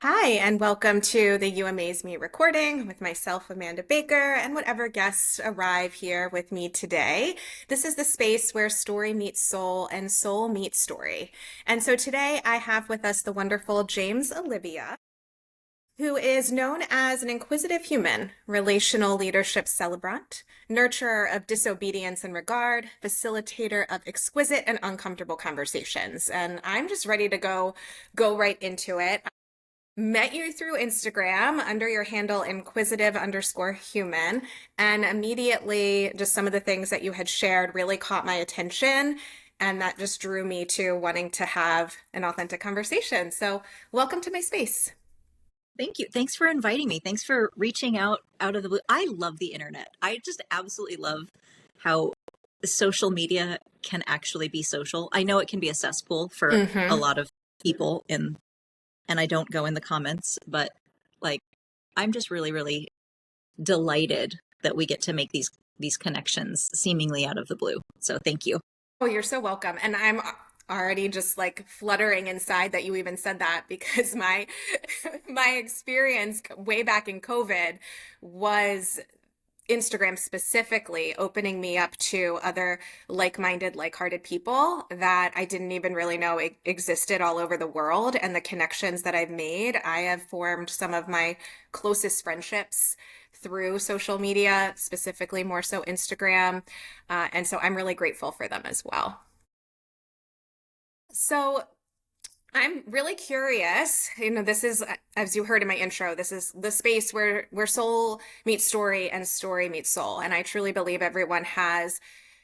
Hi, and welcome to the You Amaze Me recording with myself, Amanda Baker, and whatever guests arrive here with me today. This is the space where story meets soul and soul meets story. And so today I have with us the wonderful James Olivia, who is known as an inquisitive human, relational leadership celebrant, nurturer of disobedience and regard, facilitator of exquisite and uncomfortable conversations. And I'm just ready to go right into it. Met you through Instagram under your handle inquisitive_human, and immediately just some of the things that you had shared really caught my attention, and that just drew me to wanting to have an authentic conversation. So welcome to my space. Thank you. Thanks for inviting me. Thanks for reaching out of the blue. I love the internet. I just absolutely love how social media can actually be social. I know it can be a cesspool for a lot of people and I don't go in the comments, but like I'm just really, really delighted that we get to make these connections seemingly out of the blue. So thank you. Oh, you're so welcome. And I'm already just like fluttering inside that you even said that because my my experience way back in COVID was Instagram specifically opening me up to other like-minded, like-hearted people that I didn't even really know existed all over the world. And the connections that I've made, I have formed some of my closest friendships through social media, specifically more so Instagram. And so I'm really grateful for them as well. So I'm really curious. This is, as you heard in my intro, this is the space where soul meets story and story meets soul. And I truly believe everyone has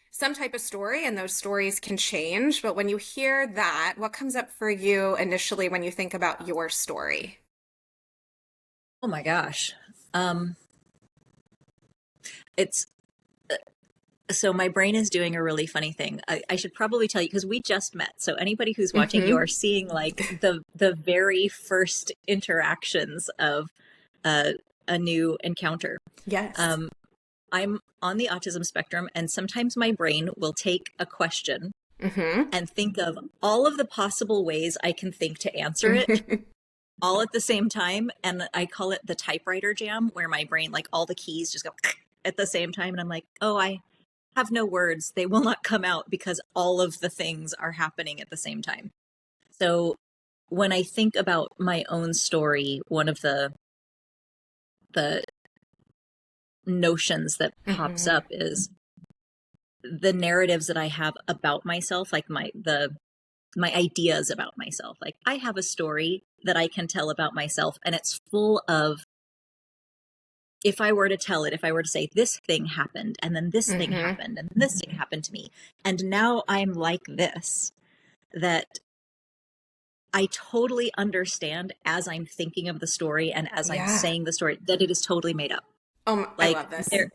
some type of story and those stories can change. But when you hear that, what comes up for you initially when you think about your story? Oh my gosh. Um, it's So my brain is doing a really funny thing. I should probably tell you because we just met. So anybody who's watching, you Mm-hmm. are seeing like the very first interactions of uh, a new encounter. Yes. Um, I'm on the autism spectrum, and sometimes my brain will take a question Mm-hmm. and think of all of the possible ways I can think to answer it all at the same time. And I call it the typewriter jam, where my brain, like all the keys just go at the same time. And I'm like, oh, I have no words. They will not come out because all of the things are happening at the same time. So when I think about my own story, one of the notions that pops Mm-hmm. up is the narratives that I have about myself, like my ideas about myself. Like I have a story that I can tell about myself, and it's full of, if I were to tell it, if I were to say this thing happened and then this thing Mm-hmm. happened and this thing happened to me, and now I'm like this, that I totally understand as I'm thinking of the story and as I'm Yeah. saying the story that it is totally made up. I Like love this. there,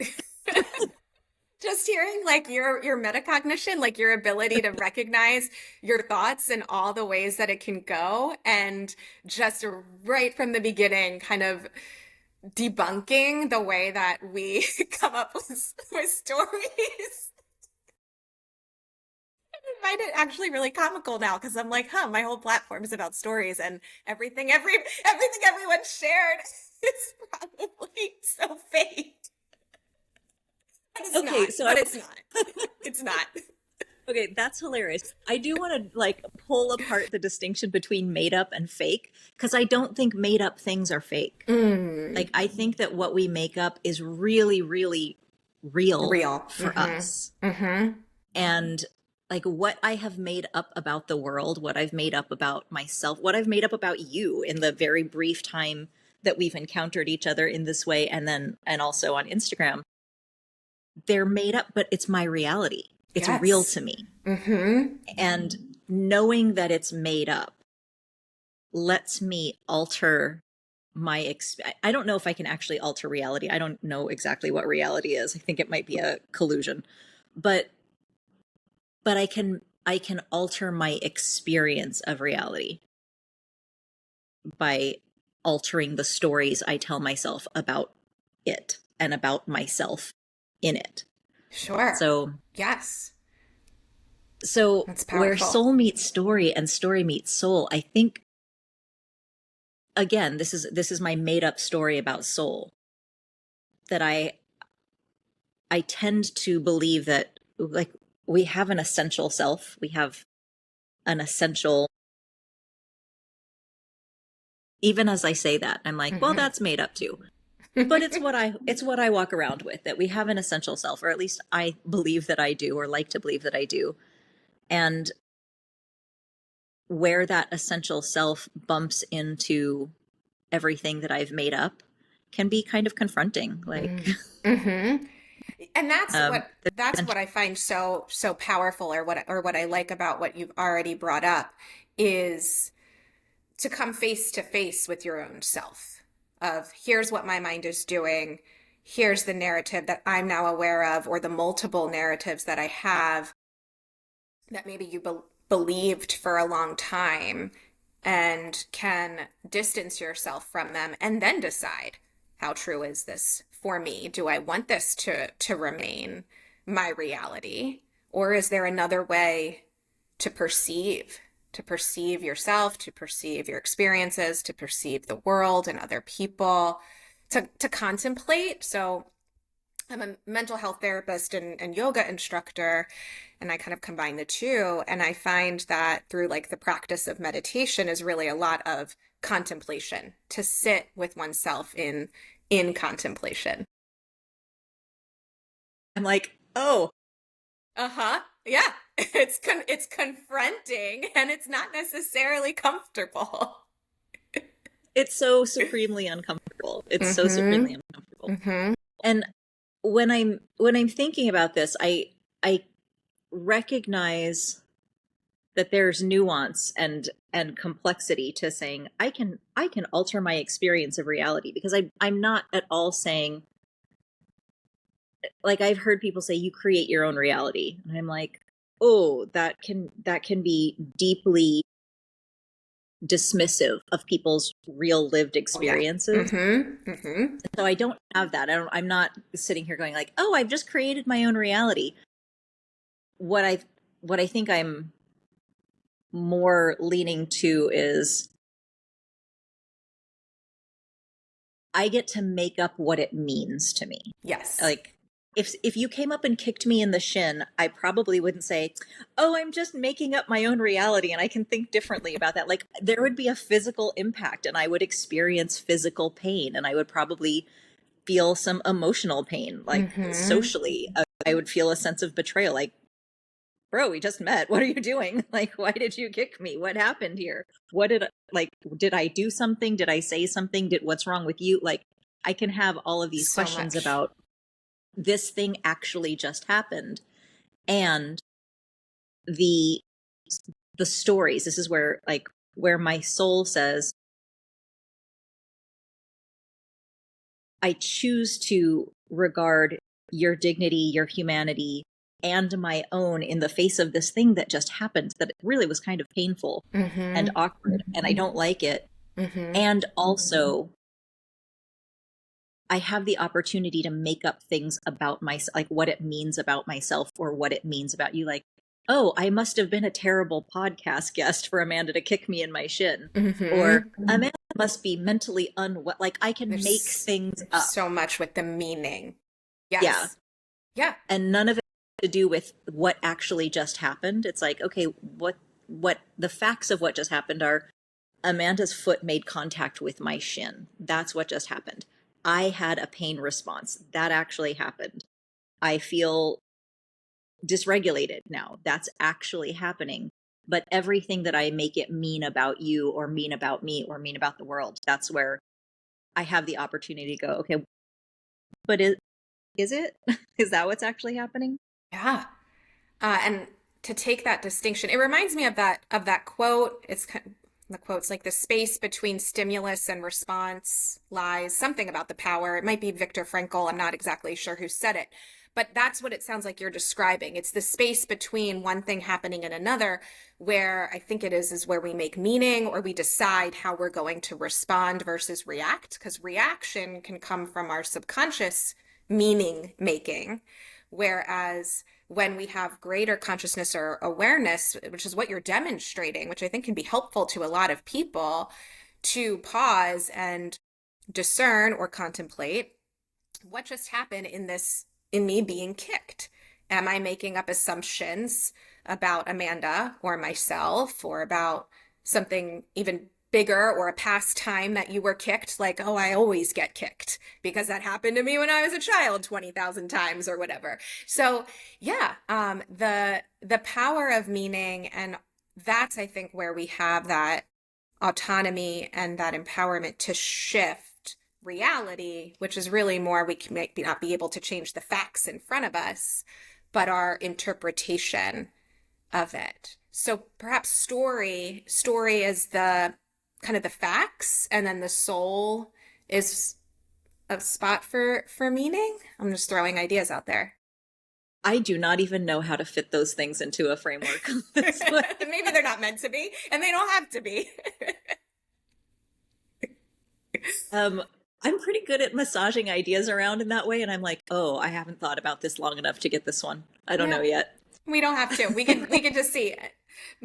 Just hearing like your metacognition, like your ability to recognize your thoughts and all the ways that it can go, and just right from the beginning, kind of debunking the way that we come up with stories. I find it actually really comical now because I'm like, huh, my whole platform is about stories and everything everyone shared is probably so fake. But it's okay, not. so But it's not. It's not. okay, that's hilarious. I do want to like pull apart the distinction between made up and fake because I don't think made up things are fake. Mm, Like I think that what we make up is really, really real real. for Mm-hmm. us. Mm-hmm. And like what I have made up about the world, what I've made up about myself, what I've made up about you in the very brief time that we've encountered each other in this way, and also on Instagram, they're made up, but it's my reality. It's real Yes. to me. Mm-hmm. And knowing that it's made up lets me alter I don't know if I can actually alter reality. I don't know exactly what reality is. I think it might be a collusion. But I can alter my experience of reality by altering the stories I tell myself about it and about myself in it. Sure. So Yes. so That's where powerful. soul meets story and story meets soul, I think again, this is my made up story about soul, that I tend to believe that, like, we have an essential self, we have an essential, even as I say that, I'm like, well, Hmm. that's made up too. But it's what I walk around with, that we have an essential self, or at least I believe that I do, or like to believe that I do. And where that essential self bumps into everything that I've made up can be kind of confronting. Like, Hmm. And that's there's what I find so powerful, or what I like about what you've already brought up, is to come face to face with your own self, of here's what my mind is doing, here's the narrative that I'm now aware of, or the multiple narratives that I have that maybe you believed for a long time, and can distance yourself from them and then decide, how true is this for me? Do I want this to remain my reality? Or is there another way to perceive yourself, to perceive your experiences, to perceive the world and other people, to contemplate? So I'm a mental health therapist and yoga instructor, and I kind of combine the two. And I find that through like the practice of meditation is really a lot of contemplation, to sit with oneself in contemplation. I'm like, oh, Uh-huh. Yeah. It's confronting, and it's not necessarily comfortable. it's so supremely uncomfortable. It's so supremely Mm-hmm. uncomfortable. Mm-hmm. And when I'm thinking about this, I recognize that there's nuance and complexity to saying I can alter my experience of reality, because I'm not at all saying, like, I've heard people say you create your own reality, and I'm like, oh, that can be deeply dismissive of people's real lived Oh yeah. experiences. Mm-hmm. Mm-hmm. So I don't have that. I'm not sitting here going like, oh, I've just created my own reality. What I think I'm more leaning to is I get to make up what it means to me. Yes. Like, if you came up and kicked me in the shin, I probably wouldn't say, "Oh, I'm just making up my own reality and I can think differently about that." Like, there would be a physical impact, and I would experience physical pain, and I would probably feel some emotional pain, like Mm-hmm. socially. I would feel a sense of betrayal, like, bro, we just met. What are you doing? Like, why did you kick me? What happened here? Did I do something? Did I say something? What's wrong with you? Like, I can have all of these So questions much. about this thing actually just happened. And the, the stories, this is where, like, where my soul says, I choose to regard your dignity, your humanity, and my own in the face of this thing that just happened, that it really was kind of painful and Mm-hmm. awkward, and I don't like it. Mm-hmm. And also, I have the opportunity to make up things about myself, like what it means about myself or what it means about you. Like, oh, I must have been a terrible podcast guest for Amanda to kick me in my shin. Or Mm-hmm. Amanda must be mentally unwell. Like, I can make There's things up. so much with the meaning. Yeah. Yes. Yeah. And none of it to do with what actually just happened. It's like, okay, what the facts of what just happened are, Amanda's foot made contact with my shin. That's what just happened. I had a pain response. That actually happened. I feel dysregulated now. That's actually happening. But everything that I make it mean about you, or mean about me, or mean about the world, that's where I have the opportunity to go, okay, but is it? Is that what's actually happening? Yeah. And to take that distinction, it reminds me of that quote. The quote's like, the space between stimulus and response lies something about the power. It might be Viktor Frankl. I'm not exactly sure who said it, but that's what it sounds like you're describing. It's the space between one thing happening and another, where I think is where we make meaning, or we decide how we're going to respond versus react, because reaction can come from our subconscious meaning making. Whereas when we have greater consciousness or awareness, which is what you're demonstrating, which I think can be helpful to a lot of people, to pause and discern or contemplate what just happened in me being kicked. Am I making up assumptions about Amanda or myself or about something even bigger or a past time that you were kicked? Like, oh, I always get kicked because that happened to me when I was a child 20,000 times or whatever. So yeah, the power of meaning, and that's, I think, where we have that autonomy and that empowerment to shift reality, which is really more, we can not be able to change the facts in front of us, but our interpretation of it. So perhaps story is the kind of the facts, and then the soul is a spot for meaning. I'm just throwing ideas out there. I do not even know how to fit those things into a framework. Maybe they're not meant to be, and they don't have to be. I'm pretty good at massaging ideas around in that way, and I'm like, oh, I haven't thought about this long enough to get this one. I don't Yeah, know yet. we don't have to. We can just see it.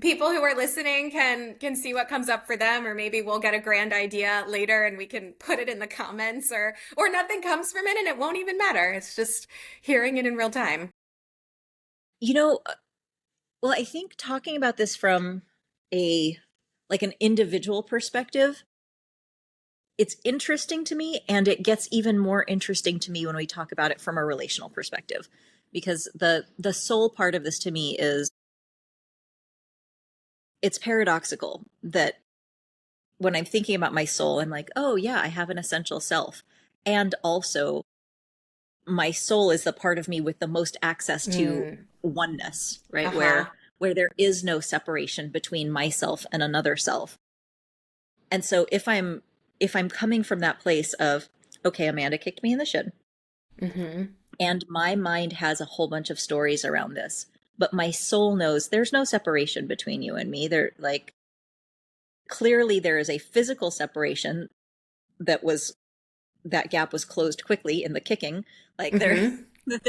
People who are listening can see what comes up for them, or maybe we'll get a grand idea later and we can put it in the comments, or nothing comes from it and it won't even matter. It's just hearing it in real time. You know, well, I think talking about this from a like an individual perspective, it's interesting to me, and it gets even more interesting to me when we talk about it from a relational perspective, because the soul part of this to me is, it's paradoxical that when I'm thinking about my soul, I'm like, oh yeah, I have an essential self, and also my soul is the part of me with the most access to Mm. oneness, right? Uh-huh. Where there is no separation between myself and another self. And so if I'm coming from that place of, okay, Amanda kicked me in the shin, Mm-hmm. and my mind has a whole bunch of stories around this, but my soul knows there's no separation between you and me. There, like, clearly there is a physical separation that was, that gap was closed quickly in the kicking. Like there Mm-hmm. that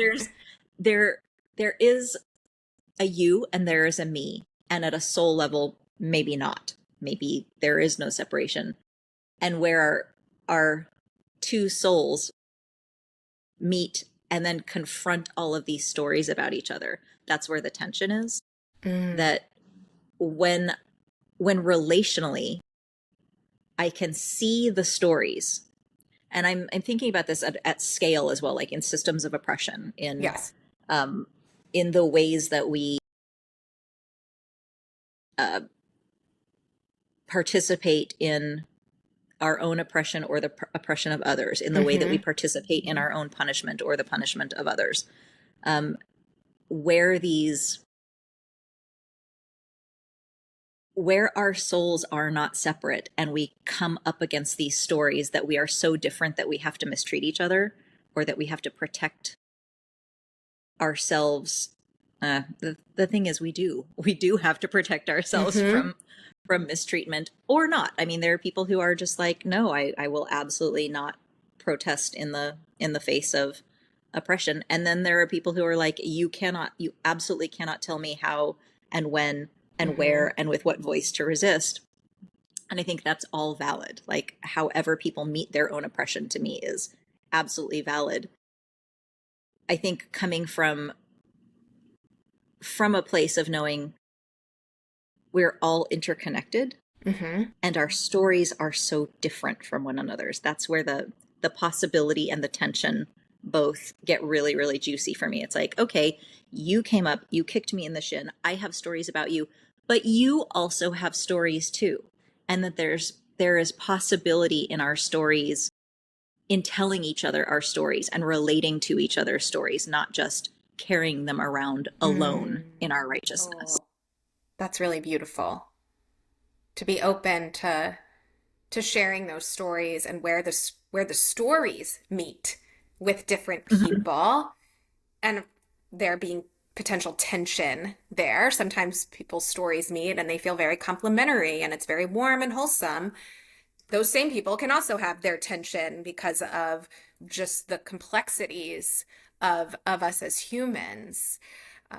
there there is a you and there is a me. And at a soul level, maybe not. Maybe there is no separation. And where our two souls meet and then confront all of these stories about each other, that's where the tension is. Mm. That when relationally I can see the stories, and I'm thinking about this at scale as well, like in systems of oppression, Yes. um, in the ways that we uh, participate in our own oppression or the oppression of others, in the way that we Mm-hmm. participate in our own punishment or the punishment of others, um, where these where our souls are not separate, and we come up against these stories that we are so different that we have to mistreat each other, or that we have to protect ourselves. The thing is, we do have to protect ourselves Mm-hmm. from mistreatment, or not. I mean, there are people who are just like, no, I will absolutely not protest in the face of oppression. And then there are people who are like, you absolutely cannot tell me how and when and Mm-hmm. where and with what voice to resist. And I think that's all valid. Like, however people meet their own oppression, to me, is absolutely valid. I think coming from a place of knowing we're all interconnected, Mm-hmm. and our stories are so different from one another's. That's where the possibility and the tension both get really, really juicy for me. It's like, okay, you came up, you kicked me in the shin. I have stories about you, but you also have stories too. And that there is possibility in our stories, in telling each other our stories and relating to each other's stories, not just carrying them around alone Mm. in our righteousness. Oh, that's really beautiful. To be open to sharing those stories, and where the stories meet with different Mhm. people, and there being potential tension there. Sometimes people's stories meet and they feel very complimentary and it's very warm and wholesome. Those same people can also have their tension because of just the complexities of us as humans.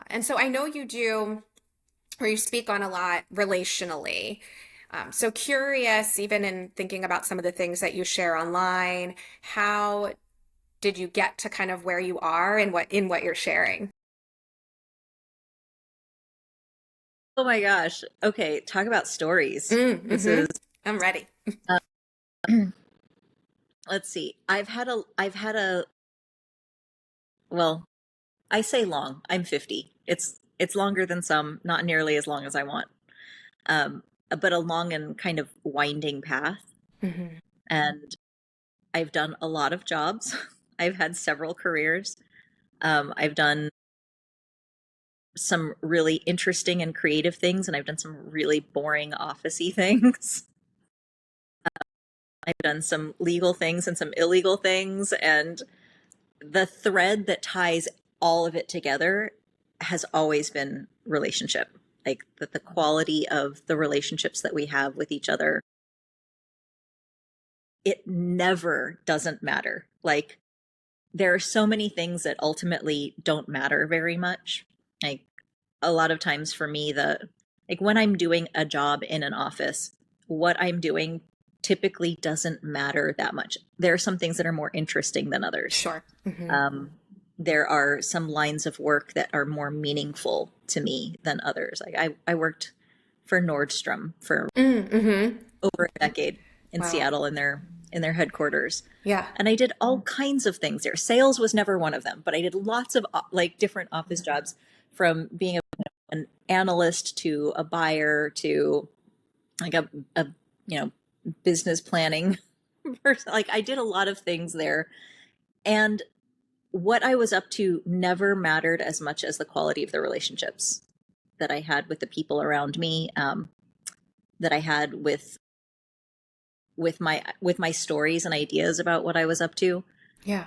And so I know you do, or you speak on a lot relationally. So curious, even in thinking about some of the things that you share online, how did you get to kind of where you are and what you're sharing? Oh my gosh. Okay, talk about stories. This is I'm ready. uh, let's see. I've had a well, I say long. I'm 50. It's longer than some, not nearly as long as I want. Um, but a long and kind of winding path. Hmm. And I've done a lot of jobs. I've had several careers. I've done some really interesting and creative things, and I've done some really boring officey things. I've done some legal things and some illegal things, and the thread that ties all of it together has always been relationship. Like the quality of the relationships that we have with each other, it never doesn't matter. Like there are so many things that ultimately don't matter very much. Like a lot of times for me, the like when I'm doing a job in an office, what I'm doing typically doesn't matter that much. There are some things that are more interesting than others. Sure. Hmm. Um, there are some lines of work that are more meaningful to me than others. Like I worked for Nordstrom for Mm-hmm. over a decade in Wow. Seattle in their headquarters. Yeah. And I did all kinds of things there. Sales was never one of them, but I did lots of like different office jobs from being an analyst to a buyer to like a you know business planning person. Like I did a lot of things there. And what I was up to never mattered as much as the quality of the relationships that I had with the people around me, that I had with my stories and ideas about what I was up to. Yeah.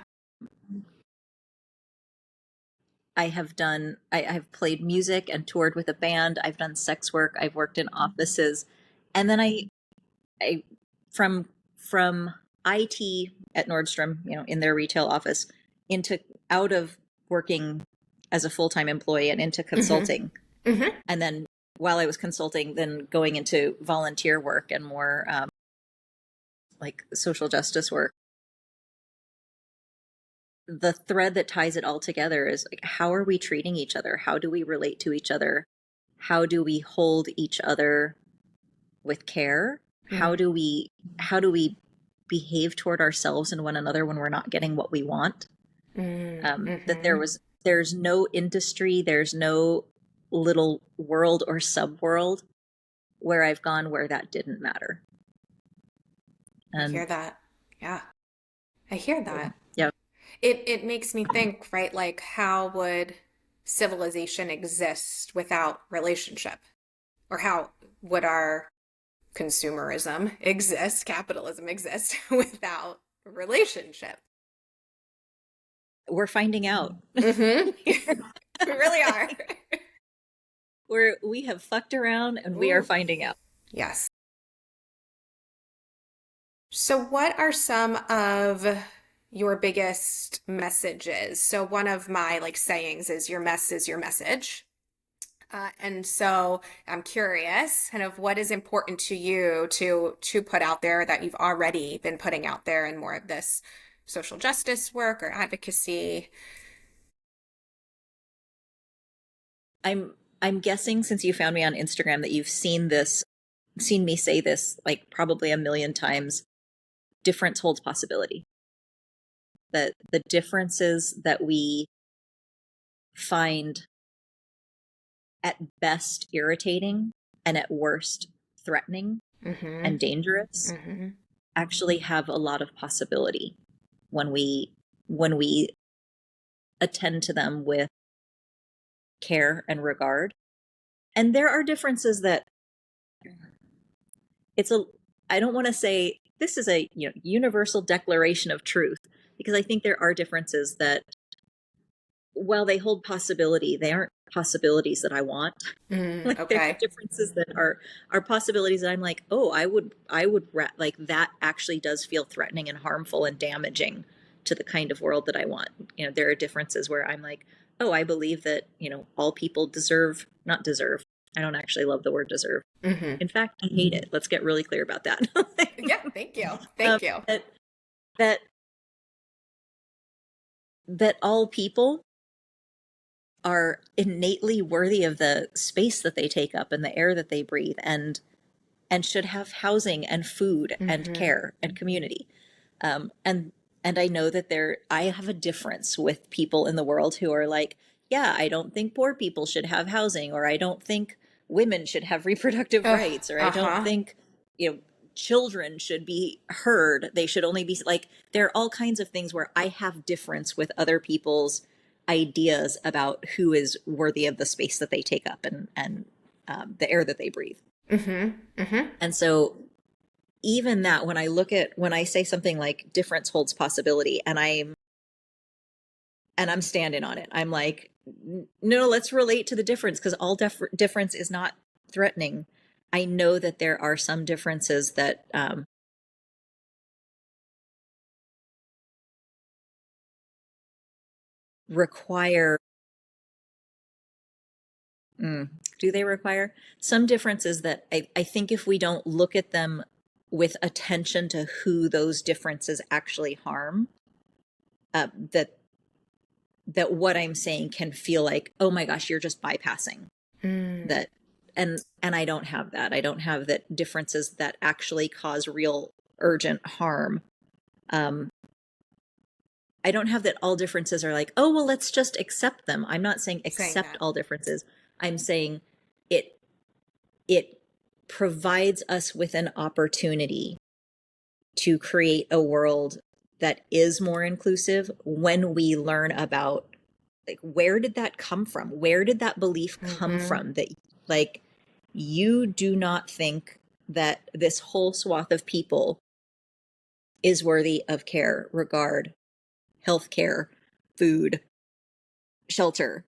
I've played music and toured with a band. I've done sex work. I've worked in offices. And then I from IT at Nordstrom, in their retail office into out of working as a full-time employee and into Hmm. consulting. Hmm. And then while I was consulting, then going into volunteer work and more like social justice work. The thread that ties it all together is like, how are we treating each other? How do we relate to each other? How do we hold each other with care? How do we behave toward ourselves and one another when we're not getting what we want? That Mm-hmm. there's no industry, there's no little world or subworld where I've gone where that didn't matter. I hear And that. Yeah. I hear that. yeah, It makes me think, right? Like, how would civilization exist without relationship? Or how would our consumerism exist, capitalism exist without relationship? we're finding out. Mm-hmm. We really are. We have fucked around and we are Ooh, finding out. yes. So, what are some of your biggest messages? So, one of my like sayings is your mess is your message. And so I'm curious, kind of what is important to you to put out there that you've already been putting out there in more of this social justice work or advocacy. I'm guessing since you found me on Instagram that you've seen me say this like probably a million times. Difference holds possibility. That the differences that we find at best irritating and at worst threatening Mm-hmm. and dangerous Mm-hmm. actually have a lot of possibility when we attend to them with care and regard. And there are differences that it's a I don't want to say this is a universal declaration of truth, because I think there are differences that while they hold possibility, they aren't possibilities that I want. Mm, Like there are okay. differences that are possibilities that I'm like, oh, I would like that actually does feel threatening and harmful and damaging to the kind of world that I want. There are differences where I'm like, oh, I believe that all people deserve not deserve I don't actually love the word deserve. Hmm. In fact, I hate it. Let's get really clear about that. Yeah, thank you. um, Thank you. that that that all people are innately worthy of the space that they take up and the air that they breathe, and should have housing and food and Hmm. care and community. Um, and and I know that I have a difference with people in the world who are like, yeah, I don't think poor people should have housing, or I don't think women should have reproductive Ugh, rights, or I don't uh-huh. think, children should be heard. They should only be like, there are all kinds of things where I have difference with other people's ideas about who is worthy of the space that they take up, and the air that they breathe. Hmm. Hmm. And so even that, when I say something like difference holds possibility, and I'm standing on it, I'm like, no, let's relate to the difference, because all difference is not threatening. I know that there are some differences that require, do they require some differences that I think if we don't look at them with attention to who those differences actually harm, that what I'm saying can feel like, oh my gosh, you're just bypassing Mm. that. And I don't have that. I don't have that differences that actually cause real urgent harm. Um, I don't have that all differences are like, oh, well, let's just accept them. I'm not saying Saying accept that. all differences. I'm saying it it provides us with an opportunity to create a world that is more inclusive when we learn about, like, where did that come from? Where did that belief come Hmm. from that, like, you do not think that this whole swath of people is worthy of care, regard, healthcare, food, shelter?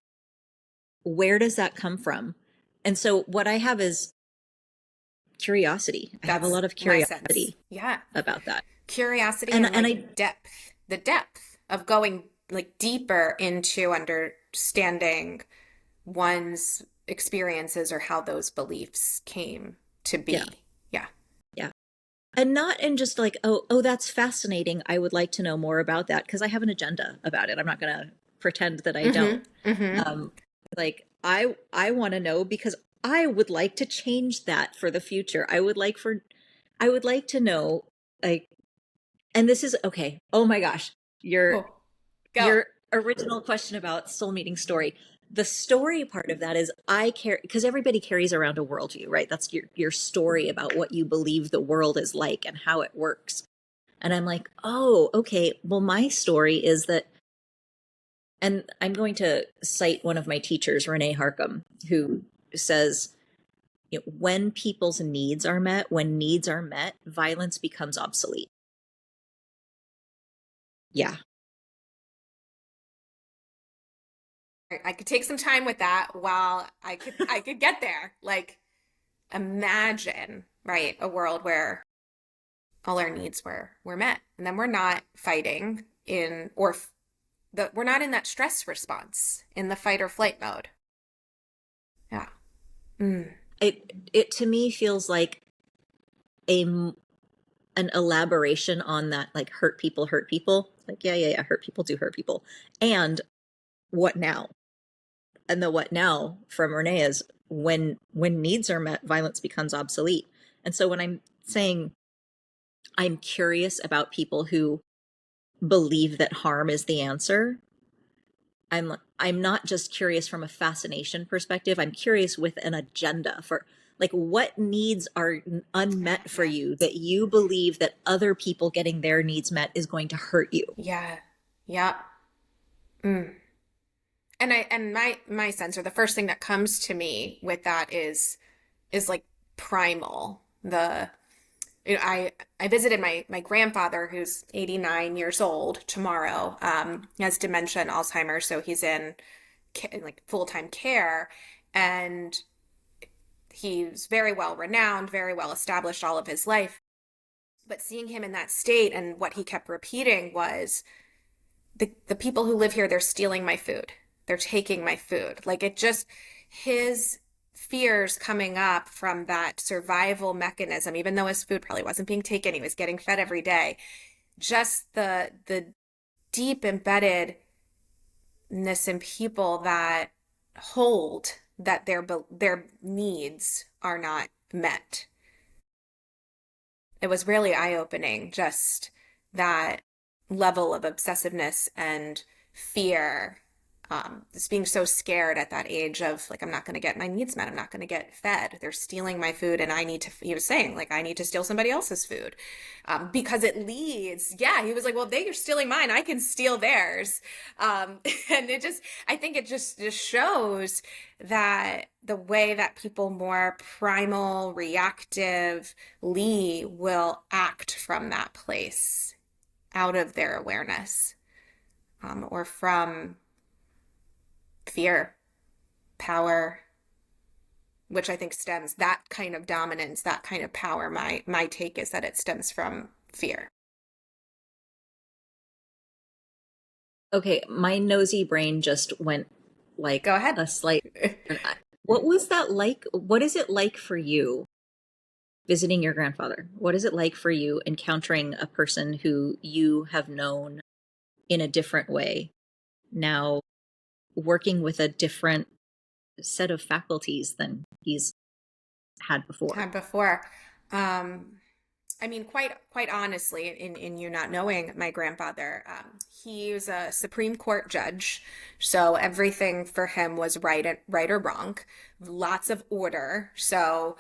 Where does that come from? And so what I have is curiosity. I have a That's lot of my sense. curiosity Yeah. about that. Curiosity And and and I like depth, the depth of going like deeper into understanding one's experiences or how those beliefs came to yeah, be. Yeah. yeah. And not in just like, oh, that's fascinating, I would like to know more about that, because I have an agenda about it. I'm not going to pretend that I don't. Hmm. Hmm. Um, like, I want to know because I would like to change that for the future. I would like to know, like, and this is okay. Oh my gosh, your Oh, go. your original question about soul meeting story. The story part of that is, I care because everybody carries around a worldview, right? That's your story about what you believe the world is like and how it works. And I'm like, oh, okay. Well, my story is that, and I'm going to cite one of my teachers, Renee Harcum, who says, when people's needs are met, when needs are met, violence becomes obsolete. Yeah. I could take some time with that while I could get there. Like imagine, right, a world where all our needs were met. And then we're not fighting in or we're not in that stress response in the fight or flight mode. Yeah. Mm. It to me feels like a an elaboration on that, like, hurt people. Like, yeah, hurt people do hurt people. And what now? And the what now from Renee is, when needs are met, violence becomes obsolete. And so when I'm saying I'm curious about people who believe that harm is the answer, I'm not just curious from a fascination perspective. I'm curious with an agenda for, like, what needs are unmet for Yeah. you that you believe that other people getting their needs met is going to hurt you. Yeah. Yeah. Mm. And my sense, or the first thing that comes to me with that is like primal. I visited my grandfather who's 89 years old tomorrow. He has dementia and Alzheimer's, so he's in like full-time care, and he's very well renowned, very well established all of his life. But seeing him in that state, and what he kept repeating was, the people who live here, they're stealing my food. They're taking my food. Like, it just, his fears coming up from that survival mechanism, even though his food probably wasn't being taken, he was getting fed every day. Just the deep embeddedness in people that hold that their needs are not met. It was really eye-opening, just that level of obsessiveness and fear, just being so scared at that age of like, I'm not going to get my needs met. I'm not going to get fed. They're stealing my food, and I need to, he was saying, like, I need to steal somebody else's food, because it leads. Yeah, he was like, well, they're stealing mine. I can steal theirs. And it just, I think it just shows that the way that people more primal, reactively will act from that place out of their awareness, or from fear, power, which I think stems that kind of dominance, that kind of power. My take is that it stems from fear. Okay, my nosy brain just went like Go ahead. a slight. What was that like? What is it like for you visiting your grandfather? What is it like for you encountering a person who you have known in a different way, now working with a different set of faculties than he's had before? Had before. Um, I mean, quite honestly, in you not knowing my grandfather, he was a Supreme Court judge, so everything for him was right or wrong, lots of order. So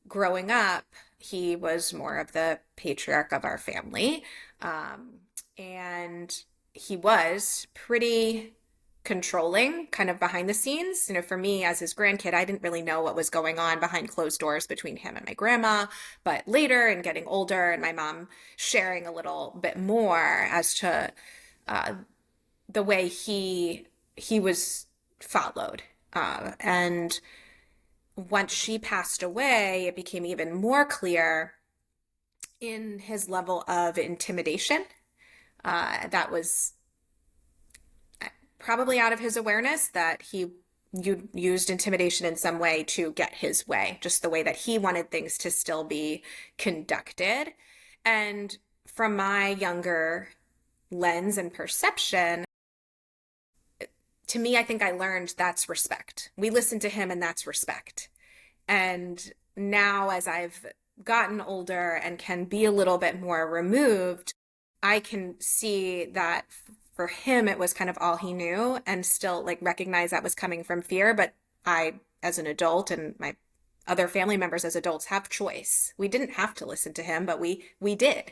growing up, he was more of the patriarch of our family, and he was pretty controlling, kind of behind the scenes. For me as his grandkid, I didn't really know what was going on behind closed doors between him and my grandma. But later, and getting older, and my mom sharing a little bit more as to the way he was followed. And once she passed away, it became even more clear in his level of intimidation. That was probably out of his awareness, that he used intimidation in some way to get his way, just the way that he wanted things to still be conducted. And from my younger lens and perception, to me, I think I learned that's respect. We listen to him, and that's respect. And now, as I've gotten older and can be a little bit more removed, I can see that for him, it was kind of all he knew, and still like recognize that was coming from fear. But I, as an adult, and my other family members as adults, have choice. We didn't have to listen to him, but we did.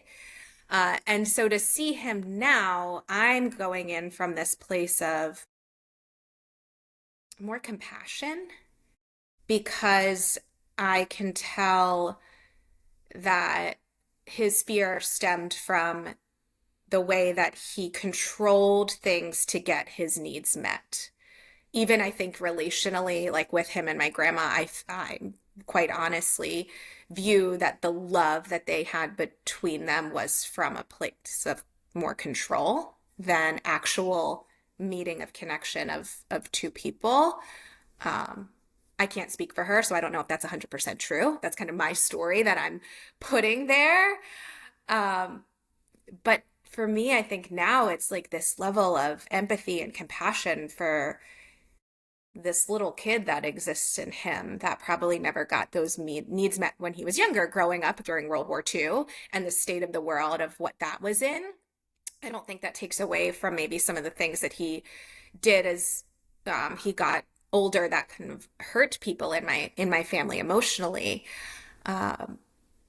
And so to see him now, I'm going in from this place of more compassion, because I can tell that his fear stemmed from the way that he controlled things to get his needs met. Even I think relationally, like with him and my grandma, I quite honestly view that the love that they had between them was from a place of more control than actual meeting of connection of two people. I can't speak for her, so I don't know if that's 100% true. That's kind of my story that I'm putting there. But for me, I think now it's like this level of empathy and compassion for this little kid that exists in him that probably never got those needs met when he was younger, growing up during World War II, and the state of the world of what that was in. I don't think that takes away from maybe some of the things that he did as he got older that kind of hurt people in my family emotionally.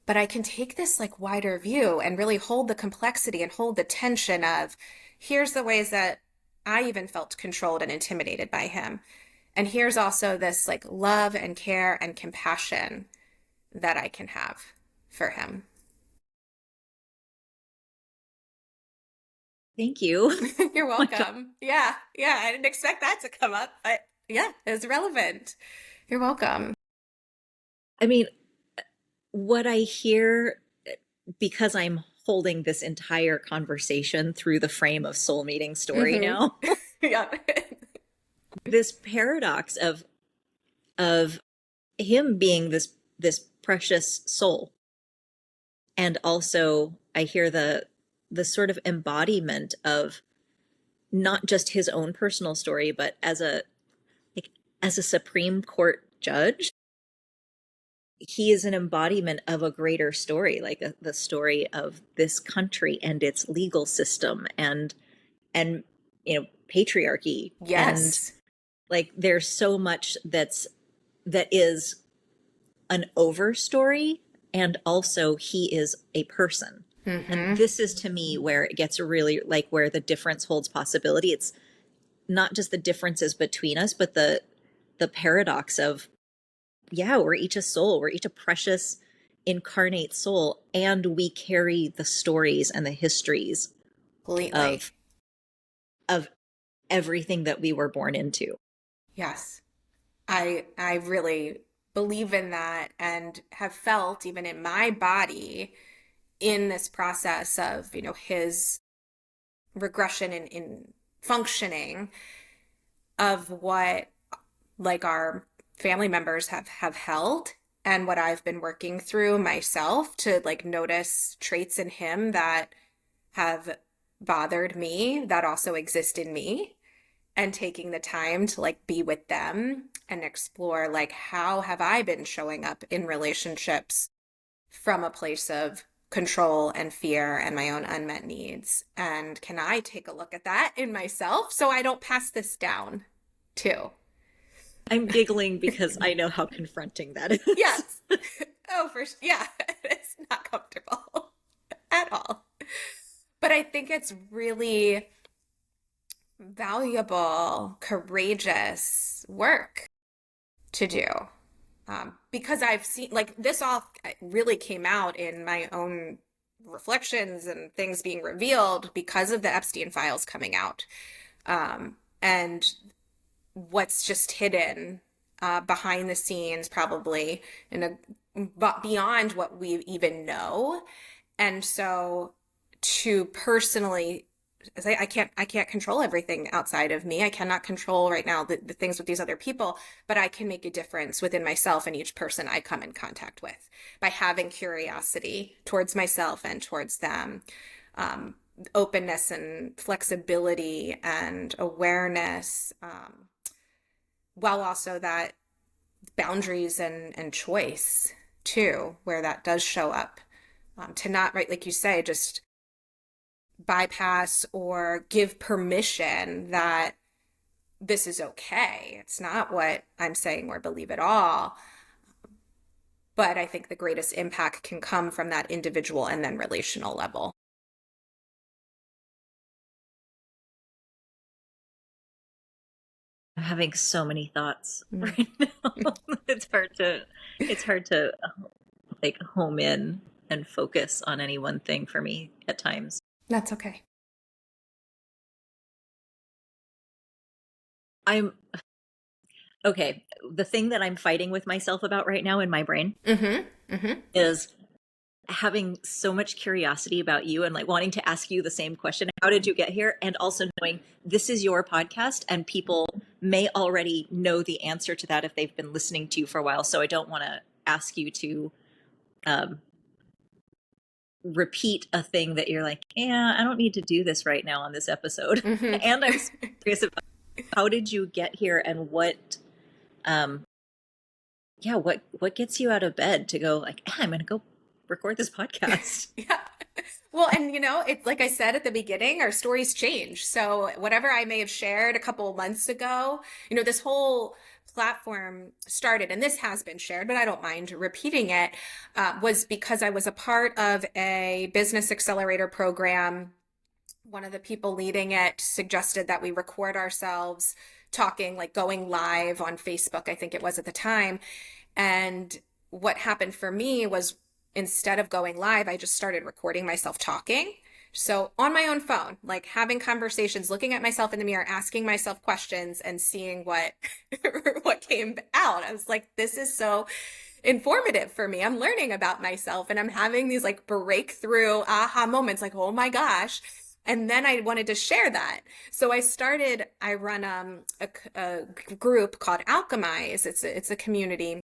But I can take this like wider view and really hold the complexity and hold the tension of, here's the ways that I even felt controlled and intimidated by him. And here's also this like love and care and compassion that I can have for him. Thank you. You're Oh my God. welcome. Yeah, yeah, I didn't expect that to come up, but yeah, it's relevant. You're welcome. I mean, what I hear, because I'm holding this entire conversation through the frame of soul meeting story Mm-hmm. now, Yeah. this paradox of him being this precious soul. And also I hear the sort of embodiment of not just his own personal story, but like as a Supreme Court judge, he is an embodiment of a greater story, like the story of this country and its legal system and patriarchy. And Yes. like there's so much that is an over story, and also he is a person. And Mm-hmm. this is to me where it gets really like where the difference holds possibility. It's not just the differences between us, but the paradox of, yeah, we're each a soul, we're each a precious incarnate soul, and we carry the stories and the histories Completely. of of everything that we were born into. Yes. I really believe in that and have felt even in my body in this process of, his regression in functioning of what like our family members have held and what I've been working through myself to like notice traits in him that have bothered me that also exist in me and taking the time to like be with them and explore like how have I been showing up in relationships from a place of control and fear and my own unmet needs, and can I take a look at that in myself so I don't pass this down too. I'm giggling because I know how confronting that is. Yes. Oh, for sure. Yeah. It's not comfortable at all. But I think it's really valuable, courageous work to do. Because I've seen like this all really came out in my own reflections and things being revealed because of the Epstein files coming out. And what's just hidden behind the scenes, probably in but beyond what we even know. And so to personally, I can't control everything outside of me. I cannot control right now the things with these other people, but I can make a difference within myself and each person I come in contact with by having curiosity towards myself and towards them. Um, Openness and flexibility and awareness, while also that boundaries and choice too, where that does show up. To not, right, like you say, just bypass or give permission that this is okay. It's not what I'm saying or believe at all. But I think the greatest impact can come from that individual and then relational level. I'm having so many thoughts Mm. right now. It's hard to like home in and focus on any one thing for me at times. That's okay. I'm okay. The thing that I'm fighting with myself about right now in my brain Mm-hmm. Mm-hmm. is having so much curiosity about you and like wanting to ask you the same question. How did you get here? And also knowing this is your podcast and people may already know the answer to that if they've been listening to you for a while. So I don't want to ask you to um, repeat a thing that you're like, yeah, I don't need to do this right now on this episode. And I'm Mm-hmm. curious about how did you get here and um, what gets you out of bed to go like, I'm going to go record this podcast. Yeah. Well, and it's like I said at the beginning, our stories change. So whatever I may have shared a couple of months ago, this whole platform started, and this has been shared, but I don't mind repeating it, was because I was a part of a business accelerator program. One of the people leading it suggested that we record ourselves talking, like going live on Facebook, I think it was at the time. And what happened for me was instead of going live, I just started recording myself talking. So on my own phone, like having conversations, looking at myself in the mirror, asking myself questions and seeing what what came out. I was like, this is so informative for me. I'm learning about myself and I'm having these like breakthrough aha moments like, oh my gosh. And then I wanted to share that. So I run a group called AMAZE. It's a community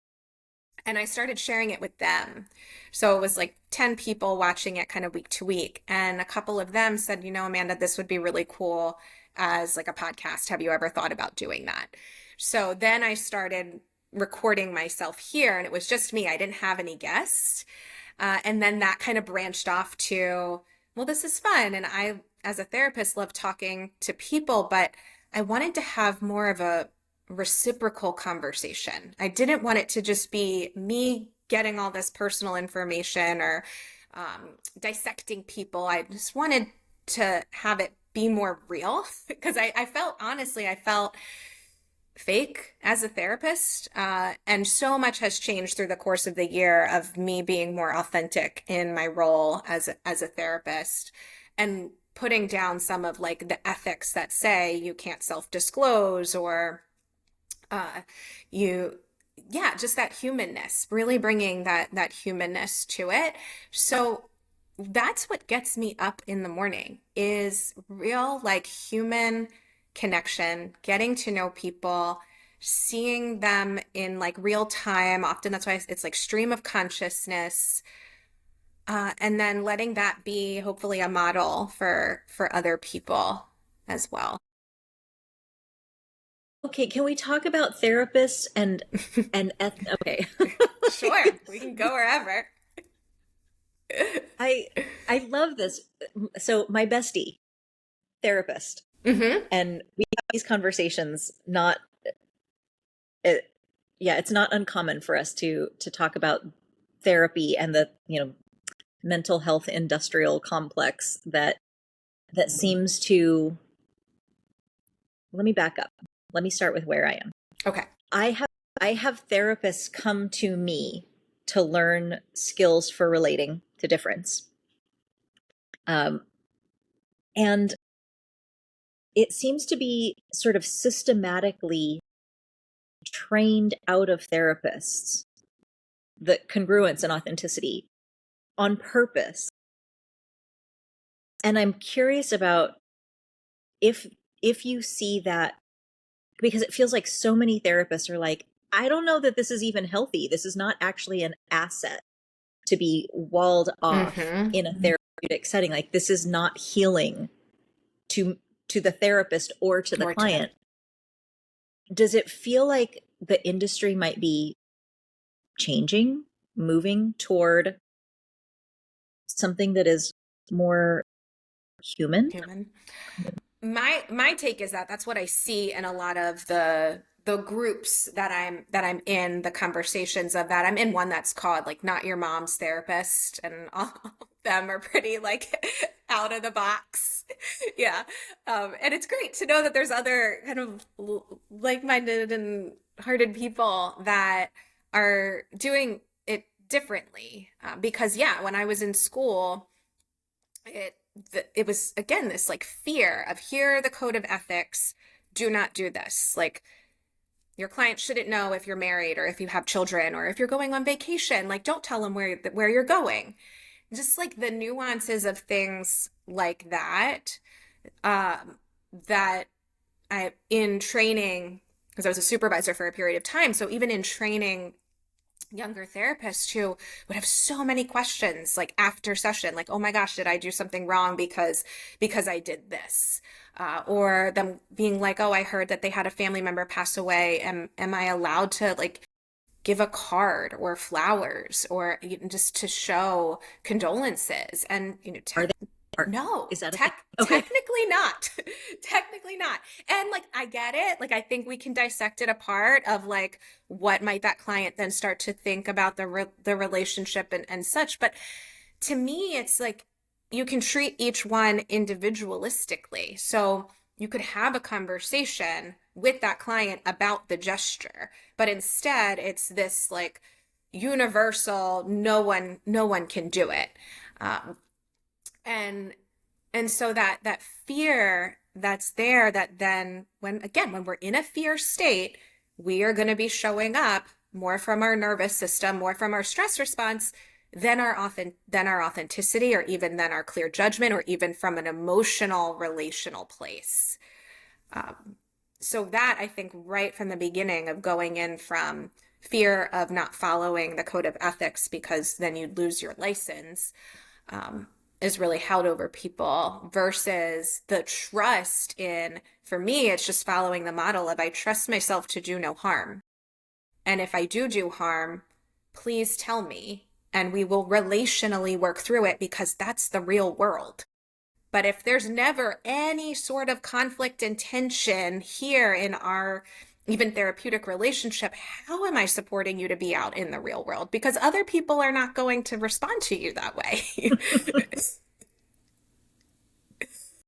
and I started sharing it with them. So it was like 10 people watching it kind of week to week. And a couple of them said, you know, Amanda, this would be really cool as like a podcast. Have you ever thought about doing that? So then I started recording myself here, and it was just me. I didn't have any guests. And then that kind of branched off to, well, this is fun. And I, as a therapist, love talking to people, but I wanted to have more of a reciprocal conversation. I didn't want it to just be me getting all this personal information or dissecting people. I just wanted to have it be more real because I felt, honestly, I felt fake as a therapist. And so much has changed through the course of the year of me being more authentic in my role as a therapist and putting down some of like the ethics that say you can't self-disclose or uh, you, yeah, just that humanness, really bringing that humanness to it. So that's what gets me up in the morning is real like human connection, getting to know people, seeing them in like real time. Often that's why it's like stream of consciousness. And then letting that be hopefully a model for other people as well. Okay, can we talk about therapists okay. Sure, we can go wherever. I I love this. So my bestie, therapist, Hmm. and we have these conversations not it, yeah, it's not uncommon for us to talk about therapy and the, mental health industrial complex that seems to let me back up. Let me start with where I am. Okay. I have I have therapists come to me to learn skills for relating to difference. Um, and it seems to be sort of systematically trained out of therapists, the congruence and authenticity on purpose. And I'm curious about if if you see that, because it feels like so many therapists are like, I don't know that this is even healthy. This is not actually an asset to be walled off Hmm. in a therapeutic setting. Like this is not healing to to the therapist or to the Or to them. client. Does it feel like the industry might be changing, moving toward something that is more human? Human. My take is that that's what I see in a lot of the groups that I'm in, the conversations of that. I'm in one that's called like Not Your Mom's Therapist, and all of them are pretty like out of the box. Yeah. And it's great to know that there's other kind of like-minded and hearted people that are doing it differently. Because yeah, when I was in school, it it was again this like fear of here are the code of ethics, do not do this, like your client shouldn't know if you're married or if you have children or if you're going on vacation, like don't tell them where you're going, just like the nuances of things like that. um that I in training, because I was a supervisor for a period of time, so even in training younger therapists who would have so many questions like after session, like, oh my gosh, did I do something wrong because I did this, or them being like, oh, I heard that they had a family member pass away, am I allowed to like give a card or flowers or just to show condolences? And Are they are no, is that a thing? Okay. technically not. Technically not. And like I get it. Like I think we can dissect it apart of like what might that client then start to think about the relationship and such. But to me, it's like you can treat each one individualistically. So you could have a conversation with that client about the gesture, but instead it's this like universal, no one can do it. Um, and and so that fear that's there, that then when we're in a fear state, we are going to be showing up more from our nervous system, more from our stress response than our authenticity, or even than our clear judgment, or even from an emotional relational place. um, so that I think right from the beginning of going in from fear of not following the code of ethics because then you'd lose your license, is really held over people versus the trust in, for me, it's just following the model of I trust myself to do no harm. And if I do harm, please tell me and we will relationally work through it because that's the real world. But if there's never any sort of conflict and tension here in our even therapeutic relationship, how am I supporting you to be out in the real world? Because other people are not going to respond to you that way.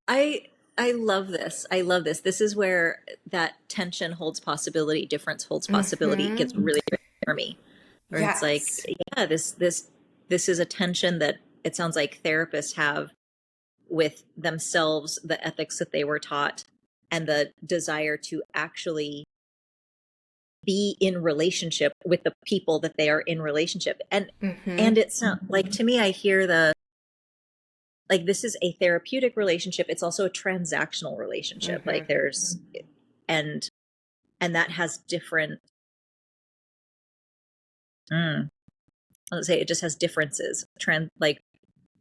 I I love this. I love this. This is where that tension holds possibility, difference holds possibility gets Mm-hmm. really great for me. Where it's like, Yes. yeah, this is a tension that it sounds like therapists have with themselves, the ethics that they were taught, and the desire to actually be in relationship with the people that they are in relationship. Mm-hmm. And it's not like, to me, I hear the like, this is a therapeutic relationship. It's also a transactional relationship. Mm-hmm. Like there's and and that has different mm, let's say it just has differences. Like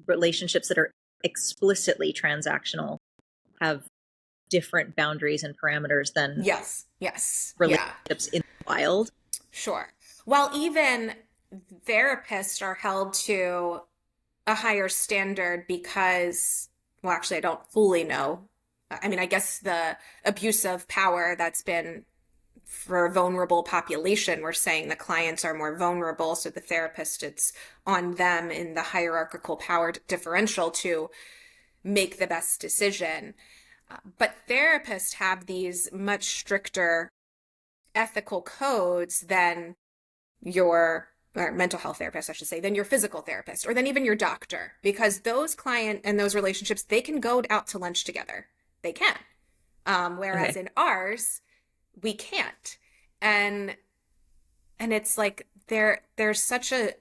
relationships that are explicitly transactional have different boundaries and parameters than Yes. Yes. Yeah. relationships in the wild. Sure. Well, even therapists are held to a higher standard because, well, actually, I don't fully know. I mean, I guess the abuse of power that's been for a vulnerable population, we're saying the clients are more vulnerable. So the therapist, it's on them in the hierarchical power differential to make the best decision. But therapists have these much stricter ethical codes than your or mental health therapist, I should say, than your physical therapist, or than even your doctor, because those client and those relationships, they can go out to lunch together. They can. Whereas Okay. in ours, we can't. And it's like there's such a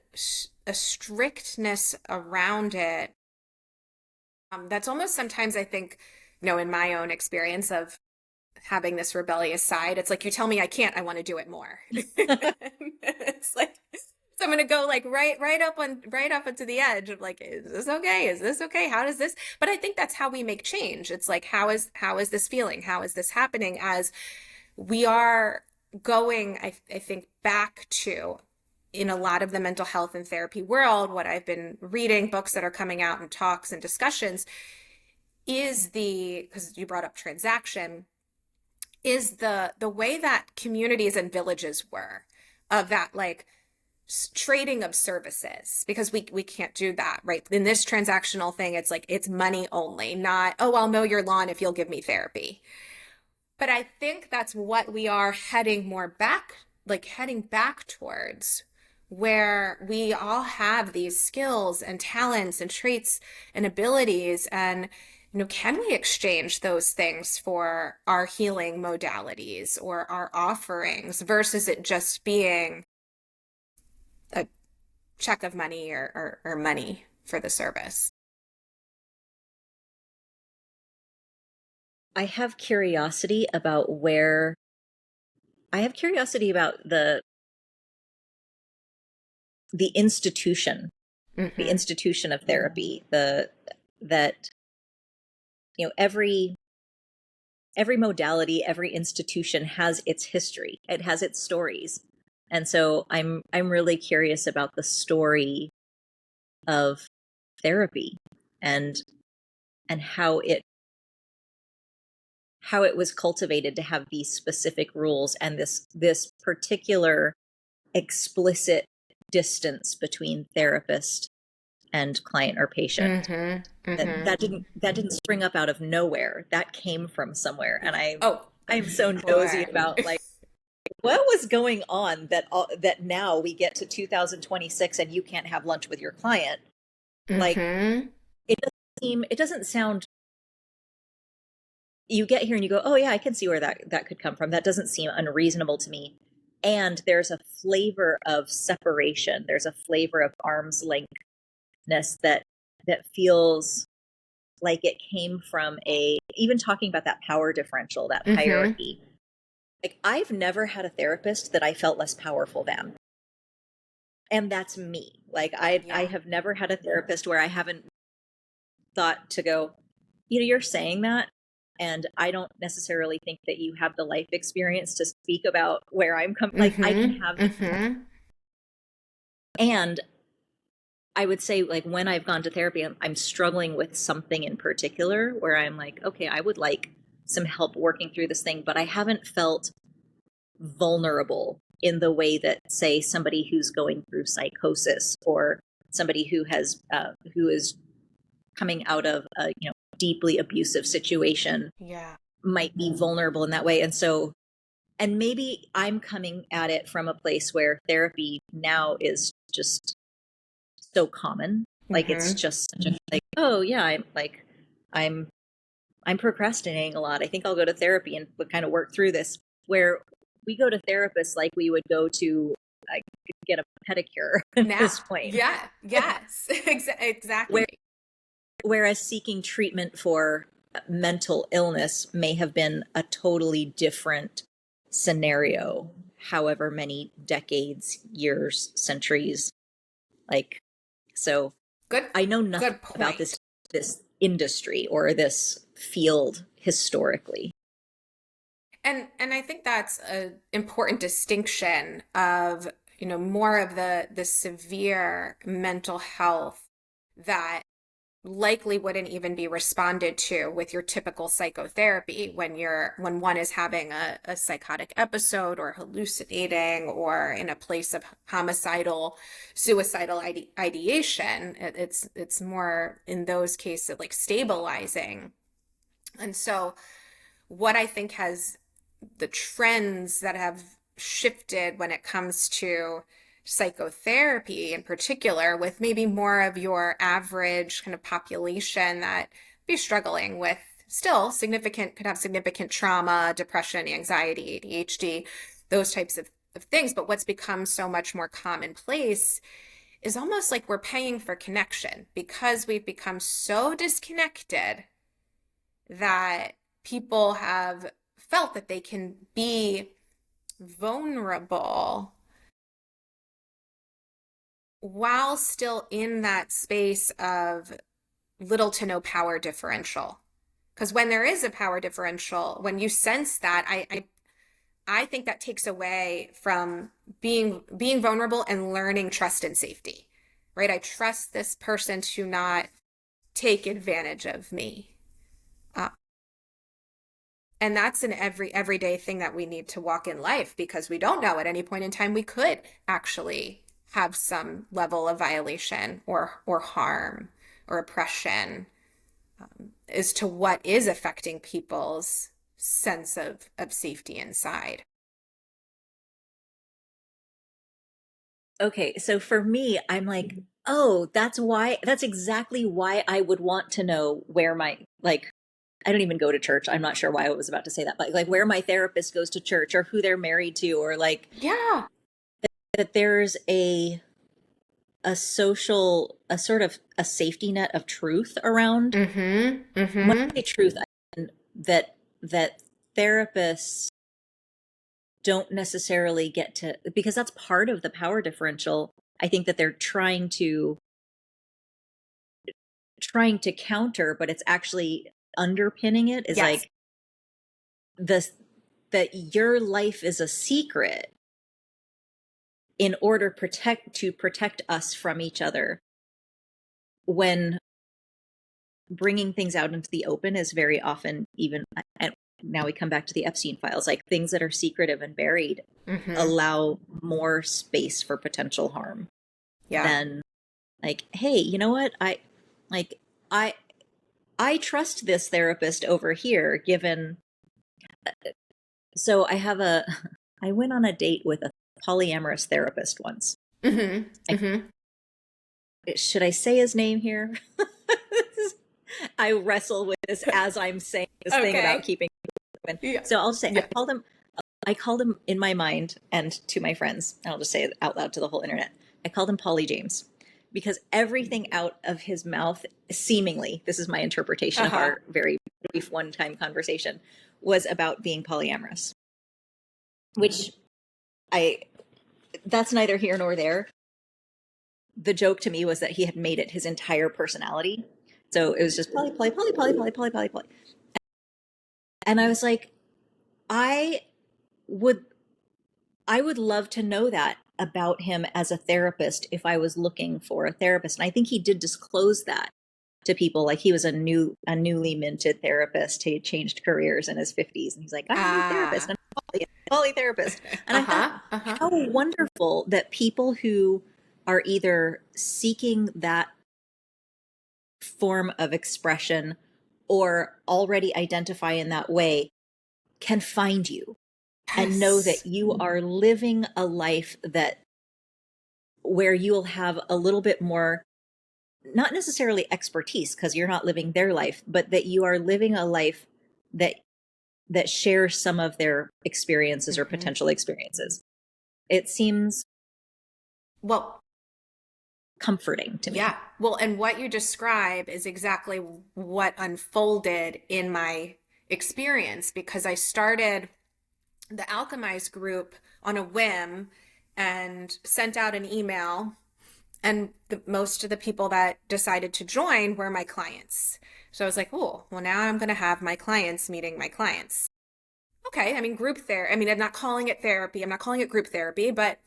strictness around it. That's almost sometimes I think, in my own experience of having this rebellious side, it's like you tell me I can't, I want to do it more. It's like so I'm gonna go like right up into the edge of like, is this okay? Is this okay? How does this? But I think that's how we make change. It's like how is this feeling? How is this happening? As we are going, I think back to in a lot of the mental health and therapy world, what I've been reading, books that are coming out and talks and discussions is because you brought up transaction, is the way that communities and villages were of that like trading of services, because we can't do that, right? In this transactional thing, it's like it's money only, not, oh, I'll mow your lawn if you'll give me therapy. But I think that's what we are heading more back, like heading back towards, where we all have these skills and talents and traits and abilities. And, can we exchange those things for our healing modalities or our offerings versus it just being a check of money or money for the service? I have curiosity about the the institution, the Mm-hmm. institution of therapy, the that every modality, every institution has its history. It has its stories. And so I'm really curious about the story of therapy and and how it was cultivated to have these specific rules and this particular explicit distance between therapist and client or patient. Mm-hmm. that Mm-hmm. that didn't that didn't spring up out of nowhere. That came from somewhere. And Oh, I'm so nosy sure. about like what was going on that now we get to 2026 and you can't have lunch with your client. Like Mm-hmm. it doesn't sound, you get here and you go, oh yeah, I can see where that could come from. That doesn't seem unreasonable to me. And there's a flavor of separation. There's a flavor of arm's lengthness that feels like it came from even talking about that power differential, that Mm-hmm. hierarchy. like I've never had a therapist that I felt less powerful than. And that's me. Like I Yeah. have never had a therapist where I haven't thought to go, you're saying that, and I don't necessarily think that you have the life experience to speak about where I'm coming. Like I can Mm-hmm. have, Mm-hmm. and I would say like when I've gone to therapy, I'm struggling with something in particular where I'm like, okay, I would like some help working through this thing, but I haven't felt vulnerable in the way that, say, somebody who's going through psychosis or somebody who is coming out of a deeply abusive situation Yeah. might be vulnerable in that way. And maybe I'm coming at it from a place where therapy now is just so common. Like it's Mm-hmm. just such a, like, oh yeah, I'm I'm procrastinating a lot. I think I'll go to therapy and kind of work through this. Where we go to therapists like we would go to like get a pedicure at this Now. point. Yeah. Yes. Exactly. Where, whereas seeking treatment for mental illness may have been a totally different scenario, however many decades, years, centuries. Like, so Good. I know nothing Good about this point. this industry or this field historically. And I think that's an important distinction of, more of the severe mental health that likely wouldn't even be responded to with your typical psychotherapy when one is having a psychotic episode or hallucinating or in a place of homicidal suicidal ideation. It's more in those cases like stabilizing. And so what I think has the trends that have shifted when it comes to psychotherapy in particular, with maybe more of your average kind of population that be struggling with still could have significant trauma, depression, anxiety, ADHD, those types of things. But what's become so much more commonplace is almost like we're paying for connection because we've become so disconnected that people have felt that they can be vulnerable while still in that space of little to no power differential. Because when there is a power differential, when you sense that, I think that takes away from being vulnerable and learning trust and safety, right? I trust this person to not take advantage of me. Uh, And that's an everyday thing that we need to walk in life because we don't know at any point in time we could actually have some level of violation or harm or oppression as to what is affecting people's sense of safety inside. Okay, so for me, I'm like, oh, that's exactly why I would want to know where my, like, I don't even go to church. I'm not sure why I was about to say that, but like where my therapist goes to church or who they're married to, or like Yeah. that there's a social, a sort of a safety net of truth around. Mm-hmm. When Mm-hmm. I say truth, I mean that therapists don't necessarily get to, because that's part of the power differential. I think that they're trying to counter, but it's actually underpinning it is Yes. like this, that your life is a secret in order to protect us from each other, when bringing things out into the open is very often, even, and now we come back to the Epstein files, like things that are secretive and buried Mm-hmm. allow more space for potential harm Yeah. than like, hey, you know what, like i I trust this therapist over here, given. So I went on a date with a polyamorous therapist once. Mm-hmm. I, Mm-hmm. should I say his name here? I wrestle with this as I'm saying this thing about Okay. keeping open. Yeah. So I'll just say Yeah. I called him in my mind and to my friends, and I'll just say it out loud to the whole internet. I called him Polly James because everything out of his mouth, seemingly, this is my interpretation of Uh-huh. our very brief one-time conversation, was about being polyamorous. which I, that's neither here nor there. The joke to me was that he had made it his entire personality. So it was just Polly, Polly, Polly, Polly, Polly, Polly, Polly, Polly. And I was like, I would I would love to know that about him as a therapist if I was looking for a therapist. And I think he did disclose that to people. Like he was a newly minted therapist. He had changed careers in his 50s. And he's like, I'm a new therapist. Ah, I'm a poly therapist. And I thought, uh-huh, uh-huh. how wonderful that people who are either seeking that form of expression or already identify in that way can find you and know that Yes. you are living a life that where you'll have a little bit more, not necessarily expertise because you're not living their life, but that you are living a life that shares some of their experiences or Hmm. potential experiences. It seems Well, comforting to me. yeah. Well, and what you describe is exactly what unfolded in my experience because I started the Alchemize group on a whim and sent out an email. And most of the people that decided to join were my clients. So I was like, oh, well, now I'm going to have my clients meeting my clients. Okay. I mean, group therapy. I mean, I'm not calling it therapy. I'm not calling it group therapy, but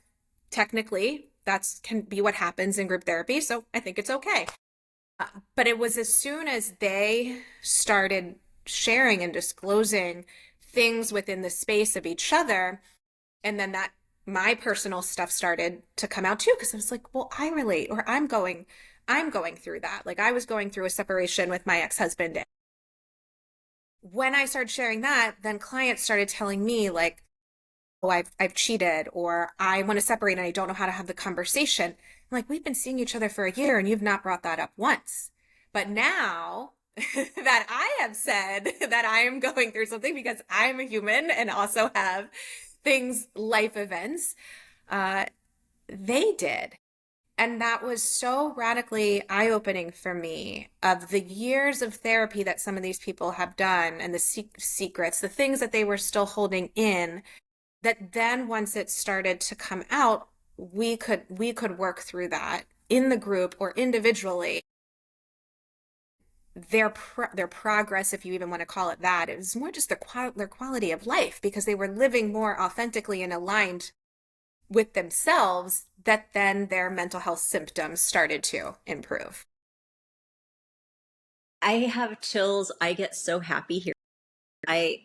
technically that's can be what happens in group therapy. So I think it's okay. But it was as soon as they started sharing and disclosing things within the space of each other, and then that my personal stuff started to come out too, because I was like, well, I relate, or I'm going through that. Like I was going through a separation with my ex-husband. When I started sharing that, then clients started telling me like, oh, I've cheated, or I want to separate and I don't know how to have the conversation. I'm like, we've been seeing each other for a year and you've not brought that up once. But now that I have said that I am going through something because I'm a human and also have things, life events, uh, they did. And that was so radically eye-opening for me of the years of therapy that some of these people have done and the secrets, the things that they were still holding in that then once it started to come out, we could work through that in the group or individually. Their progress, if you even want to call it that, it was more just their quality of life because they were living more authentically and aligned with themselves. That then their mental health symptoms started to improve. I have chills. I get so happy here. I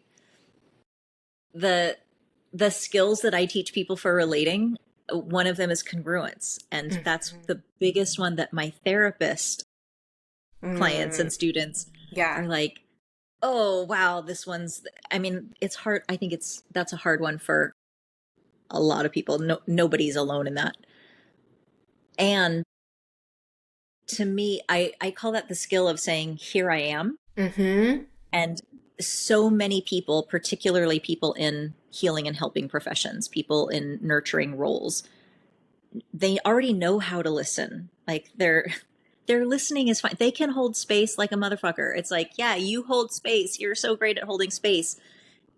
the the skills that I teach people for relating, one of them is congruence. And that's Mm-hmm. the biggest one that my therapist clients Mm, and students yeah. are like, oh, wow, this one's, I mean, it's hard. I think that's a hard one for a lot of people. No, nobody's alone in that. And to me, I call that the skill of saying, here I am. Mm-hmm. And so many people, particularly people in healing and helping professions, people in nurturing roles, they already know how to listen. Like their listening is fine. They can hold space like a motherfucker. It's like, yeah, you hold space. You're so great at holding space.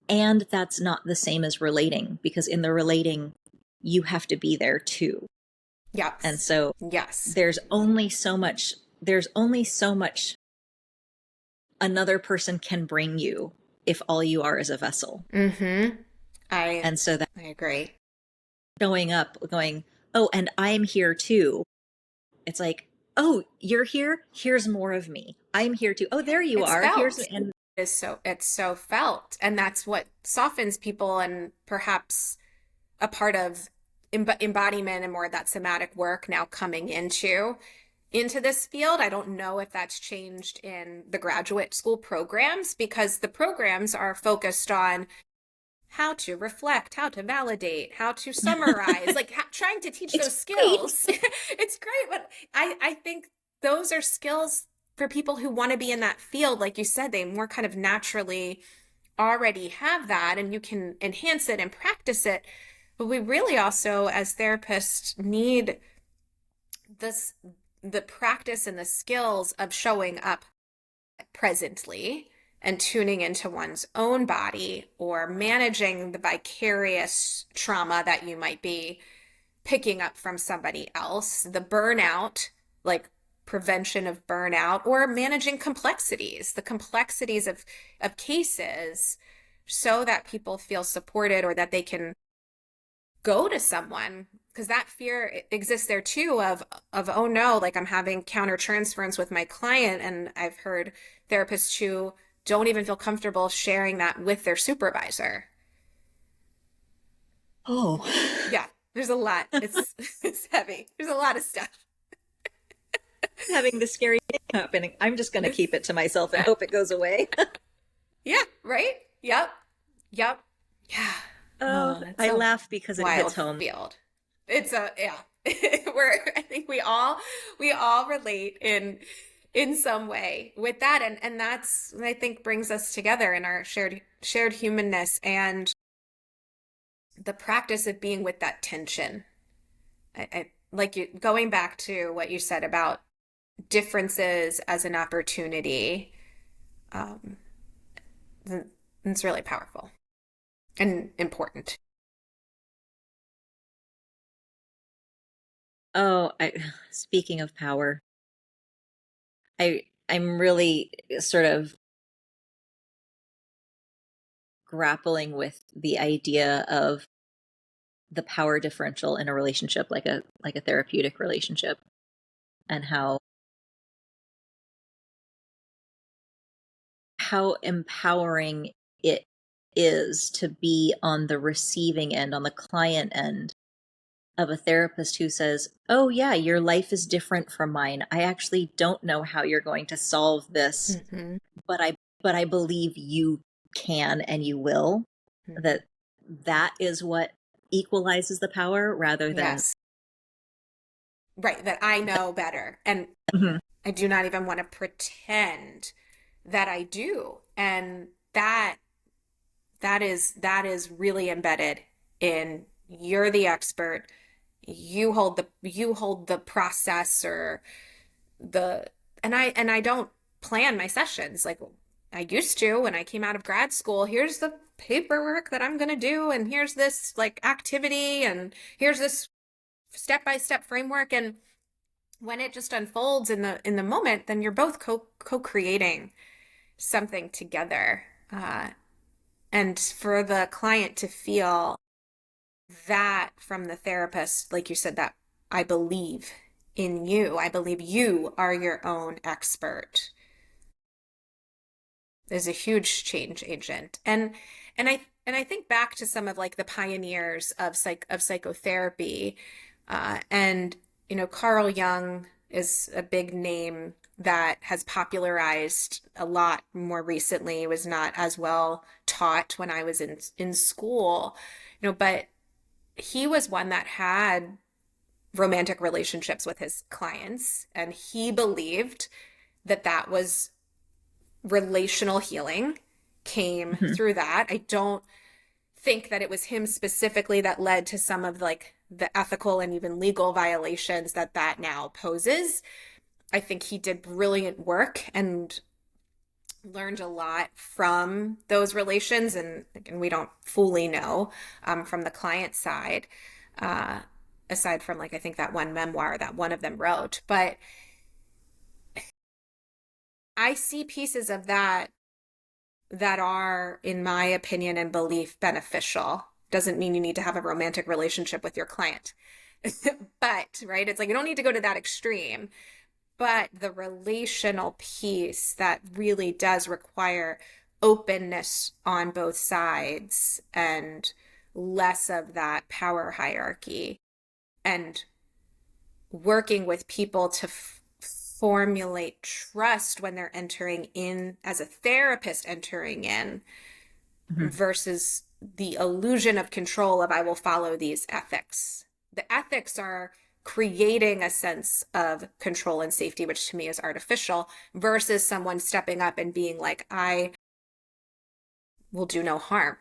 And that's not the same as relating because in the relating, you have to be there too. And Yes. so Yes. there's only so much another person can bring you if all you are is a vessel. Mm-hmm. I And so that I agree. showing up going, oh, and I'm here too. It's like, oh, you're here. Here's more of me. I'm here too. Oh, there you It's are. Here's felt. and It's so felt, and that's what softens people, and perhaps a part of embodiment and more of that somatic work now coming into this field. I don't know if that's changed in the graduate school programs because the programs are focused on how to reflect, how to validate, how to summarize, like trying to teach it's those great. skills. It's great, but I think those are skills for people who want to be in that field. Like you said, they more kind of naturally already have that and you can enhance it and practice it. But we really also, as therapists, need this the practice and the skills of showing up presently and tuning into one's own body or managing the vicarious trauma that you might be picking up from somebody else, the burnout, like prevention of burnout, or managing complexities, the complexities of cases, so that people feel supported or that they can go to someone, because that fear exists there too of oh no, like I'm having countertransference with my client, and I've heard therapists who don't even feel comfortable sharing that with their supervisor. Oh, Yeah, there's a lot. It's it's heavy. There's a lot of stuff. having the scary thing happening. I'm just going to keep it to myself and hope it goes away. Yeah, right? Yep. Yep. Yeah. Oh, Oh, it's I a laugh because it hits wild home. field. It's a yeah. I think we all relate in some way with that, and that's, I think, brings us together in our shared humanness and the practice of being with that tension. I like you going back to what you said about differences as an opportunity. Um, it's really powerful and important. Oh, speaking of power, I'm really sort of grappling with the idea of the power differential in a relationship like a therapeutic relationship, and how empowering it is to be on the receiving end, on the client end of a therapist who says, "Oh yeah, your life is different from mine. I actually don't know how you're going to solve this, Hmm. but I believe you can and you will." Hmm. That that is what equalizes the power rather than Yes, right. That I know better, and Mhm. I do not even want to pretend that I do. And that is really embedded in, you're the expert. You hold the process, or the and I don't plan my sessions like I used to when I came out of grad school. Here's the paperwork that I'm going to do, and here's this like activity, and here's this step-by-step framework. And when it just unfolds in the moment, then you're both co-creating something together. And for the client to feel that from the therapist, like you said, that I believe in you, I believe you are your own expert, is a huge change agent. And I think back to some of like the pioneers of psychotherapy, and Carl Jung is a big name that has popularized a lot more recently. It was not as well taught when I was in school, but he was one that had romantic relationships with his clients, and he believed that that was relational healing came Mhm. through that. I don't think that it was him specifically that led to some of like the ethical and even legal violations that now poses. I think he did brilliant work and learned a lot from those relations, and we don't fully know from the client side, uh, aside from like I think that one memoir that one of them wrote. But I see pieces of that are, in my opinion and belief, beneficial. Doesn't mean you need to have a romantic relationship with your client. But, right, it's like you don't need to go to that extreme. But the relational piece that really does require openness on both sides and less of that power hierarchy, and working with people to formulate trust when they're entering in as a therapist entering in, Mhm. versus the illusion of control of I will follow these ethics. The ethics are creating a sense of control and safety, which to me is artificial, versus someone stepping up and being like, I will do no harm.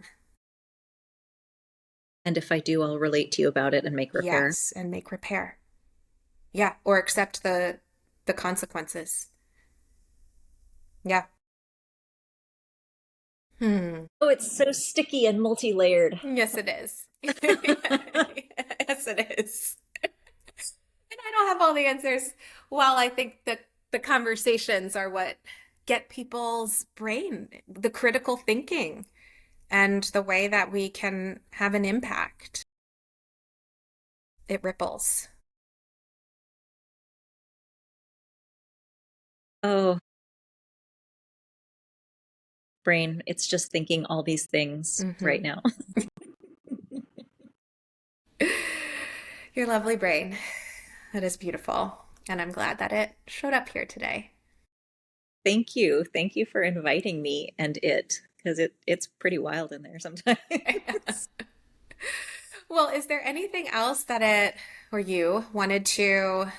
And if I do, I'll relate to you about it and make repair. Yes, and make repair. Yeah, or accept the consequences. Yeah. Hmm. Oh, it's so sticky and multi-layered. Yes, it is. Yes, it is. And I don't have all the answers. Well, I think that the conversations are what get people's brain, the critical thinking, and the way that we can have an impact. It ripples. Oh, brain, it's just thinking all these things right Hmm. now. Your lovely brain. That is beautiful. And I'm glad that it showed up here today. Thank you. Thank you for inviting me and it, because it's pretty wild in there sometimes. Well, is there anything else that it or you wanted to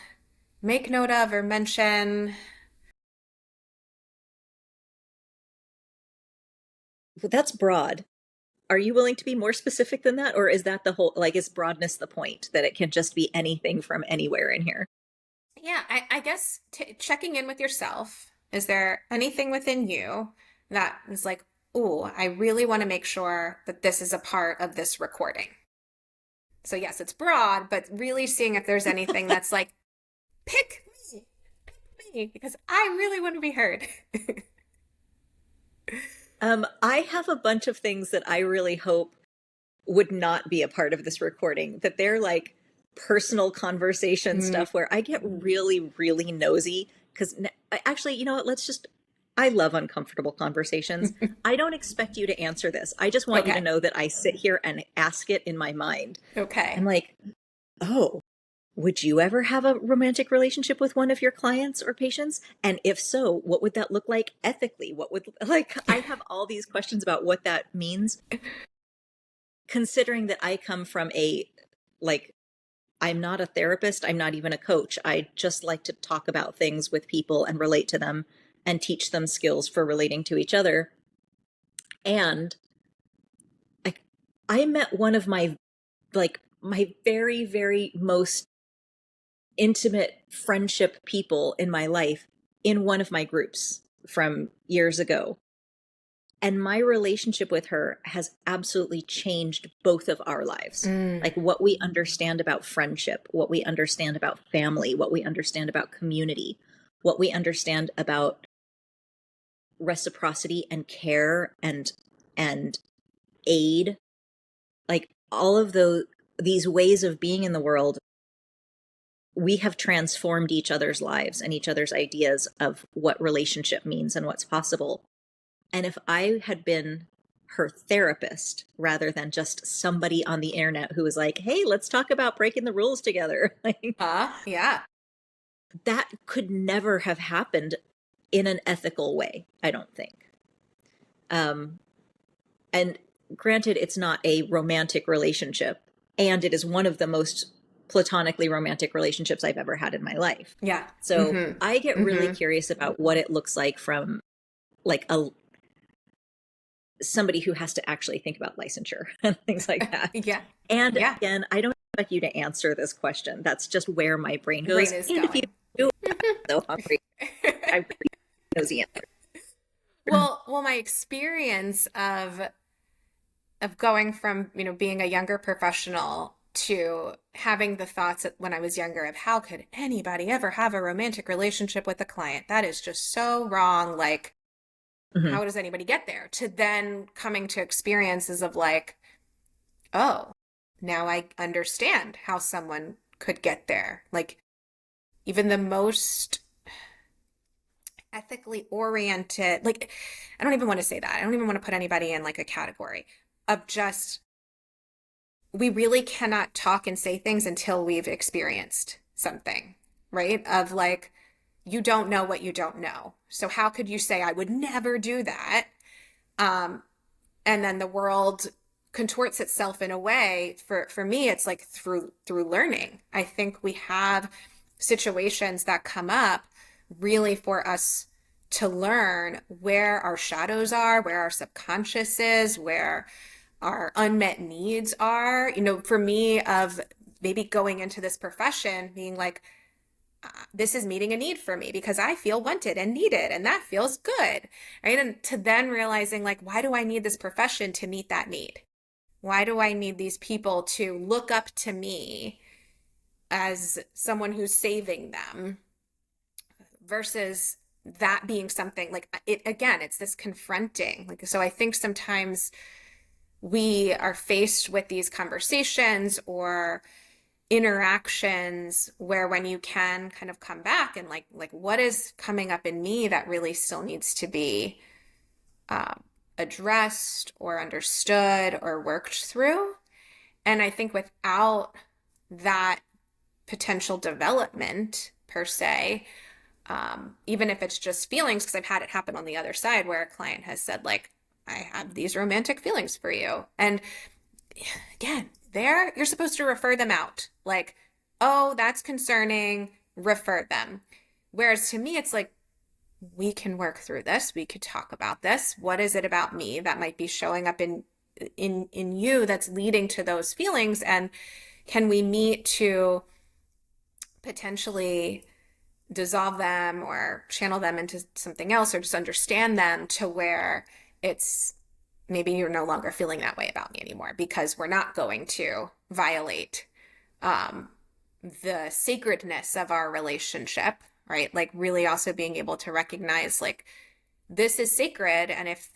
make note of or mention? That's broad. Are you willing to be more specific than that? Or is that the whole, like, is broadness the point that it can just be anything from anywhere in here? Yeah, I guess checking in with yourself. Is there anything within you that is like, oh, I really want to make sure that this is a part of this recording? So, yes, it's broad, but really seeing if there's anything that's like, pick pick me, because I really want to be heard. I have a bunch of things that I really hope would not be a part of this recording, that they're like personal conversation Mm. stuff where I get really, really nosy. Because actually, you know what? I love uncomfortable conversations. I don't expect you to answer this. I just want you to Okay. know that I sit here and ask it in my mind. I'm Okay. like, oh, would you ever have a romantic relationship with one of your clients or patients? And if so, what would that look like ethically? What would, like, I have all these questions about what that means, considering that I come from like, I'm not a therapist. I'm not even a coach. I just like to talk about things with people and relate to them and teach them skills for relating to each other. And I, I met one of my very, very most intimate friendship people in my life in one of my groups from years ago. And my relationship with her has absolutely changed both of our lives. Mm. Like what we understand about friendship, what we understand about family, what we understand about community, what we understand about reciprocity and care and aid, like all of these ways of being in the world, we have transformed each other's lives and each other's ideas of what relationship means and what's possible. And if I had been her therapist rather than just somebody on the internet who was like, hey, let's talk about breaking the rules together, like, Yeah. that could never have happened in an ethical way, I don't think. Um, and granted, it's not a romantic relationship, and it is one of the most platonically romantic relationships I've ever had in my life. Yeah. So Mm-hmm. I get really Mm-hmm. curious about what it looks like from like a somebody who has to actually think about licensure and things like that. Yeah. And Yeah. again, I don't expect you to answer this question. That's just where my brain Brain goes. is And if you going. do, I'm so hungry. I really knows the answer. Well, my experience of going from, being a younger professional to having the thoughts when I was younger of how could anybody ever have a romantic relationship with a client? That is just so wrong. Like, Mm-hmm. how does anybody get there? To then coming to experiences of like, oh, now I understand how someone could get there. Like, even the most ethically oriented, like, I don't even want to say that. I don't even want to put anybody in like a category of just, we really cannot talk and say things until we've experienced something, right? Of like, you don't know what you don't know. So how could you say I would never do that? Um, and then the world contorts itself in a way. For me, it's like through learning. I think we have situations that come up really for us to learn where our shadows are, where our subconscious is, where our unmet needs are. For me, of maybe going into this profession, being like, this is meeting a need for me because I feel wanted and needed, and that feels good, right? And to then realizing, like, why do I need this profession to meet that need? Why do I need these people to look up to me as someone who's saving them versus that being something like it again, it's this confronting. Like, so I think sometimes we are faced with these conversations or interactions where when you can kind of come back and like what is coming up in me that really still needs to be addressed or understood or worked through. And I think without that potential development per se, even if it's just feelings, because I've had it happen on the other side where a client has said, like, I have these romantic feelings for you. And again, there you're supposed to refer them out. Like, oh, that's concerning, refer them. Whereas to me, it's like, we can work through this. We could talk about this. What is it about me that might be showing up in you that's leading to those feelings? And can we meet to potentially dissolve them or channel them into something else or just understand them to where it's maybe you're no longer feeling that way about me anymore because we're not going to violate um, the sacredness of our relationship, right? Like really also being able to recognize like this is sacred, and if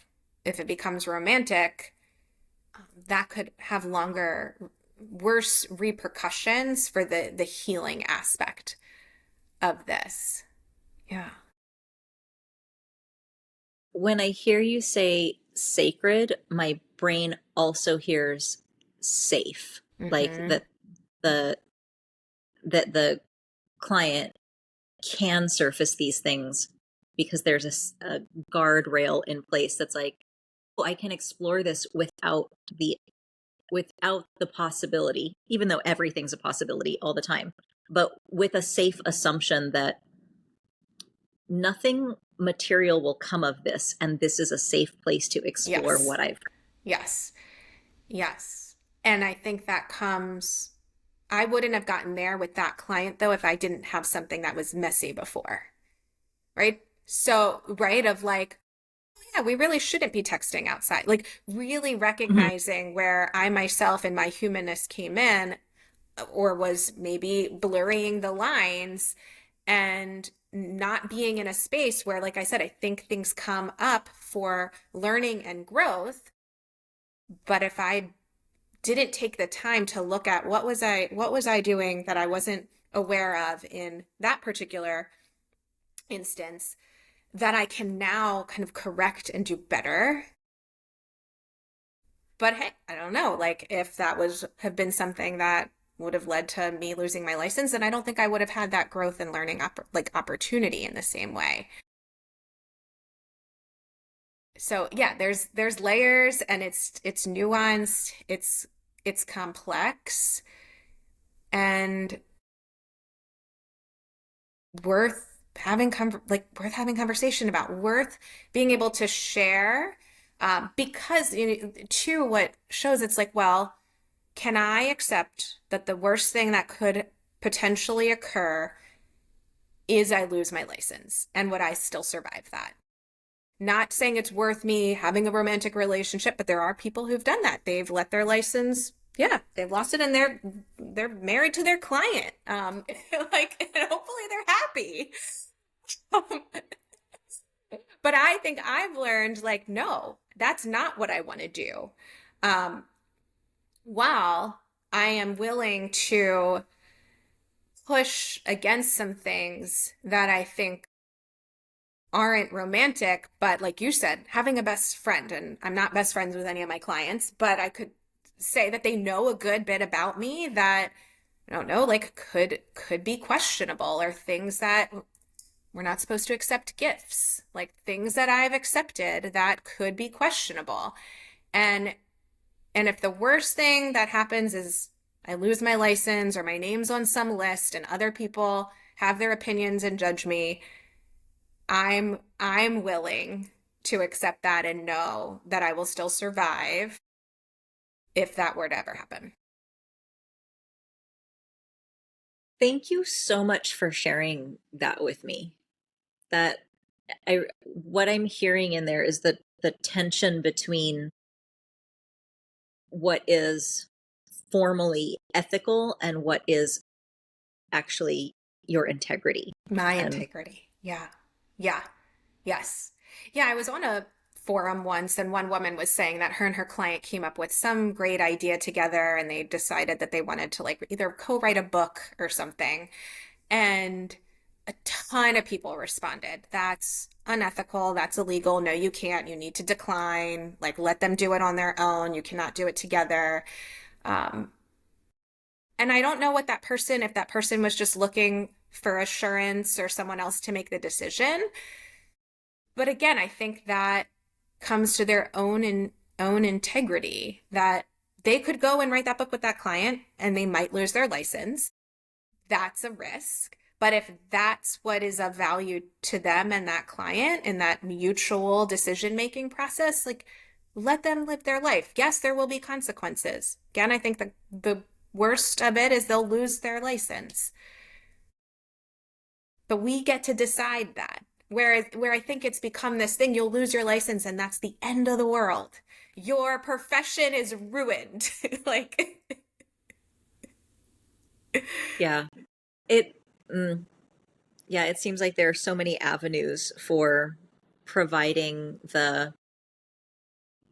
it becomes romantic, that could have longer, worse repercussions for the healing aspect of this. Yeah. When I hear you say sacred, my brain also hears safe, like Mm-hmm. the that the client can surface these things because there's a guardrail in place that's like, oh, I can explore this without the possibility, even though everything's a possibility all the time, but with a safe assumption that nothing material will come of this, and this is a safe place to explore Yes. what I've. Yes. Yes. And I think that comes, I wouldn't have gotten there with that client though if I didn't have something that was messy before, right? So, right, of like, yeah, we really shouldn't be texting outside. Like, really Mhm. recognizing where I myself and my humanness came in or was maybe blurring the lines and not being in a space where, like I said, I think things come up for learning and growth. But if I didn't take the time to look at what was I doing that I wasn't aware of in that particular instance that I can now kind of correct and do better. But hey, I don't know, like if that was have been something that would have led to me losing my license, then I don't think I would have had that growth and learning opportunity in the same way. So yeah, there's layers and it's nuanced, it's complex and worth having worth having conversation about, worth being able to share, because too what shows it's like, well, can I accept that the worst thing that could potentially occur is I lose my license, and would I still survive that? Not saying it's worth me having a romantic relationship, but there are people who've done that. They've let their license, yeah, they've lost it, and they're married to their client. Like, and hopefully they're happy. Um, but I think I've learned, like, no, that's not what I want to do. Um, while I am willing to push against some things that I think aren't romantic, but like you said, having a best friend, and I'm not best friends with any of my clients, but I could say that they know a good bit about me that I don't know, like could be questionable, or things that we're not supposed to accept gifts, like things that I've accepted that could be questionable. And if the worst thing that happens is I lose my license or my name's on some list and other people have their opinions and judge me, I'm willing to accept that and know that I will still survive if that were to ever happen. Thank you so much for sharing that with me. That what I'm hearing in there is the tension between what is formally ethical and what is actually your integrity. My And integrity. Yeah. Yeah. Yes. Yeah, I was on a forum once, and one woman was saying that her and her client came up with some great idea together, and they decided that they wanted to like either co-write a book or something. And a ton of people responded, that's unethical, that's illegal, no, you can't, you need to decline, like let them do it on their own, you cannot do it together. Um, and I don't know what that person, if that person was just looking for assurance or someone else to make the decision. But again, I think that comes to their own integrity, that they could go and write that book with that client and they might lose their license. That's a risk. But if that's what is of value to them and that client in that mutual decision making process, like let them live their life. Yes, there will be consequences. Again, I think the worst of it is they'll lose their license. But we get to decide that. Where I think it's become this thing, you'll lose your license and that's the end of the world. Your profession is ruined. Like, yeah, it yeah, it seems like there are so many avenues for providing the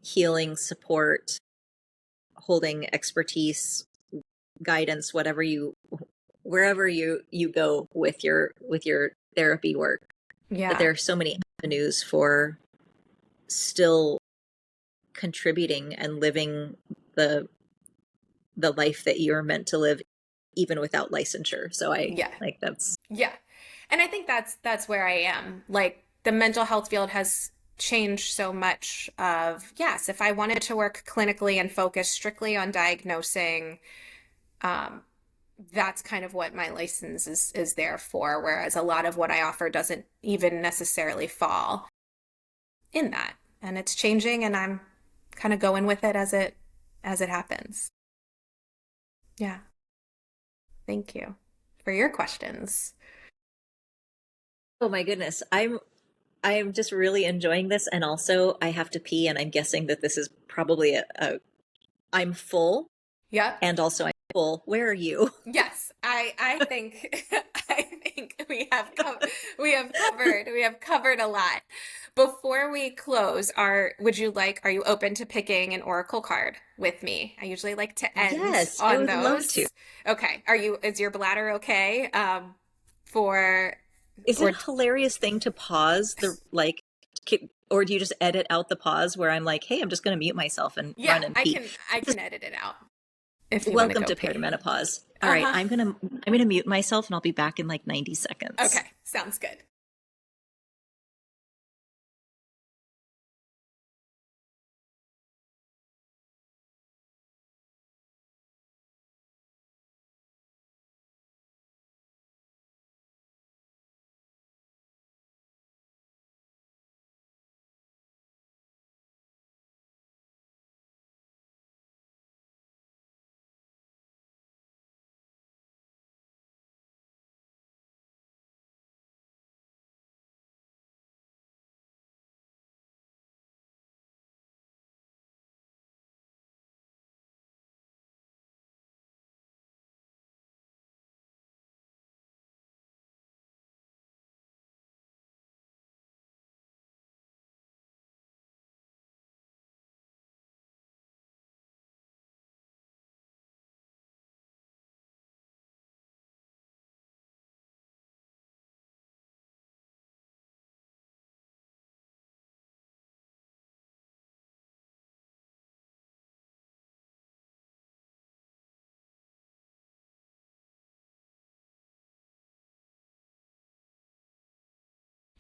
healing support, holding expertise, guidance, wherever you go with your therapy work, that yeah, there are so many avenues for still contributing and living the the life that you're meant to live even without licensure. So I yeah. like that's Yeah. And I think that's where I am. Like the mental health field has changed so much of, yes, if I wanted to work clinically and focus strictly on diagnosing, um, that's kind of what my license is there for, whereas a lot of what I offer doesn't even necessarily fall in that. And it's changing and I'm kind of going with it as it happens. Yeah. Thank you for your questions. oh my goodness. I'm just really enjoying this, and also I have to pee, and I'm guessing that this is probably a I'm full, Yep. and also I'm full. Where are you? Yes, I think I think we have covered a lot. Before we close, are you open to picking an oracle card with me? I usually like to end Yes, I on would love to. those. Okay. Is your bladder okay? For Is it or a hilarious thing to pause or do you just edit out the pause where I'm like, hey, I'm just going to mute myself and Yeah, run and I pee? can I can edit it out if you want to Welcome go to pee. perimenopause. All right, Uh-huh. I'm gonna mute myself and I'll be back in like 90 seconds. Okay, sounds good.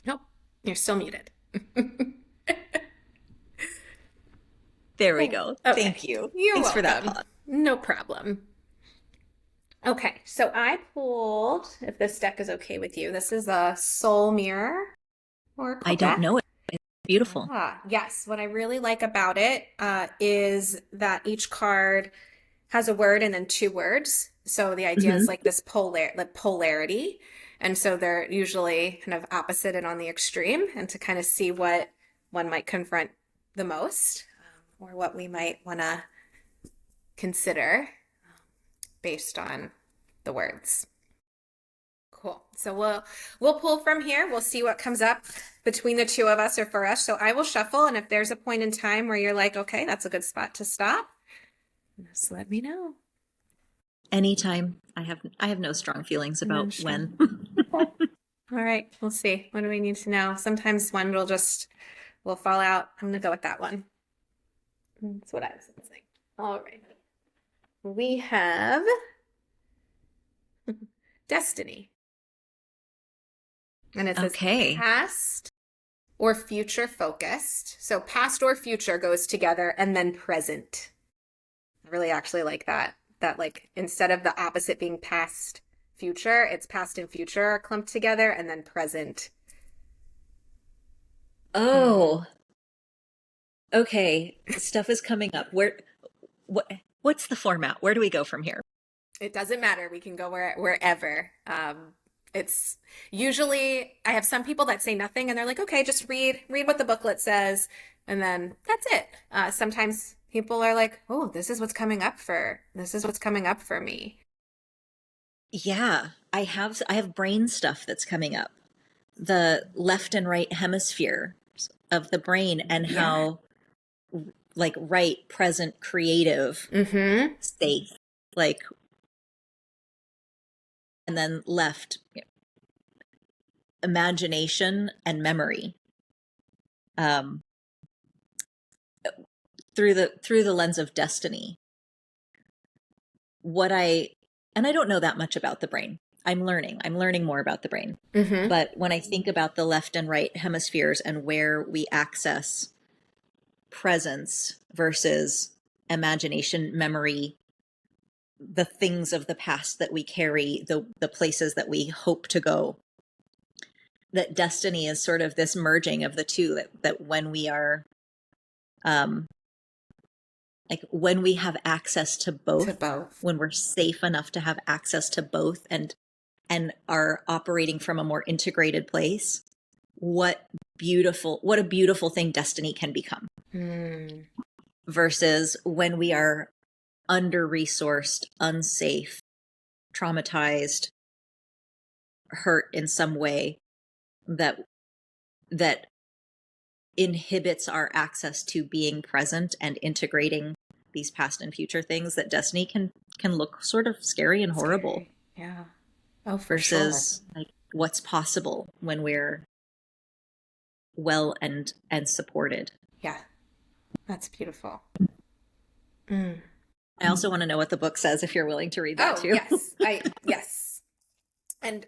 Nope, you're still muted. There we Oh, go. Thank okay. you. You're Thanks for that welcome. pause. No problem. Okay, so I pulled, if this deck is okay with you, this is a Soul Mirror Oracle I don't deck. know it. It's beautiful. Yes. What I really like about it is that each card has a word and then two words. So the idea is Hmm. like this polarity. And so they're usually kind of opposite and on the extreme, and to kind of see what one might confront the most, or what we might want to consider based on the words. Cool. So we'll pull from here. We'll see what comes up between the two of us or for us. So I will shuffle, and if there's a point in time where you're like, okay, that's a good spot to stop, just let me know. Anytime. I have no strong feelings about when. All right, we'll see. What do we need to know? Sometimes one will fall out. I'm gonna go with that one. That's what I was thinking. All right. We have destiny. And it says Okay. past or future focused. So past or future goes together, and then present. I really actually like that. That, like, instead of the opposite being past future, it's past and future are clumped together, and then present. Oh, okay. Stuff is coming up. What's the format? Where do we go from here? It doesn't matter. We can go wherever. It's usually, I have some people that say nothing and they're like, okay, just read what the booklet says, and then that's it. Sometimes people are like, oh, this is what's coming up for me. Yeah, I have brain stuff that's coming up. The left and right hemisphere of the brain and Yeah. how like right, present, creative, Mm-hmm. safe, like and then left, imagination and memory. Um through the lens of destiny. What I and I don't know that much about the brain. I'm learning. I'm learning more about the brain. Mm-hmm. But when I think about the left and right hemispheres and where we access presence versus imagination, memory, the things of the past that we carry, the places that we hope to go, that destiny is sort of this merging of the two, that when we are um like when we have access to To both, both. when we're safe enough to have access to both and are operating from a more integrated place, what a beautiful thing destiny can become, Mm. versus when we are under resourced, unsafe, traumatized, hurt in some way that that inhibits our access to being present and integrating these past and future things, that destiny can look sort of scary and horrible, Scary. Yeah. Oh, for sure. versus like what's possible when we're well and supported. Yeah. That's beautiful. Mm. I also want to know what the book says if you're willing to read that Oh, too. yes. Yes. And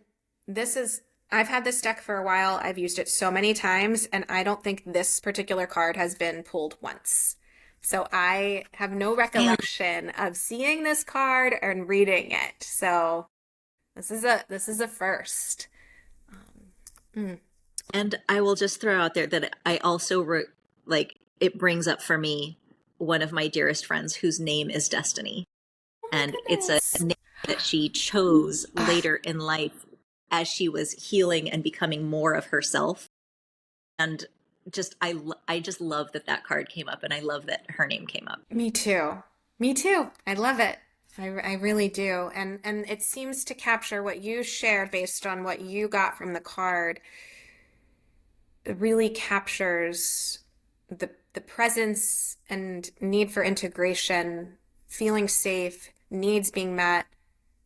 this is, I've had this deck for a while. I've used it so many times, and I don't think this particular card has been pulled once. So I have no And recollection of seeing this card and reading it. So this is a first. Mm. and I will just throw out there that I also like it brings up for me one of my dearest friends whose name is Destiny, Oh my and it's a goodness. name that she chose Ah, later in life as she was healing and becoming more of herself. And just I just love that that card came up, and I love that her name came up. me too. Me too. I love it. I really do. And it seems to capture what you shared based on what you got from the card. It really captures the presence and need for integration, feeling safe, needs being met.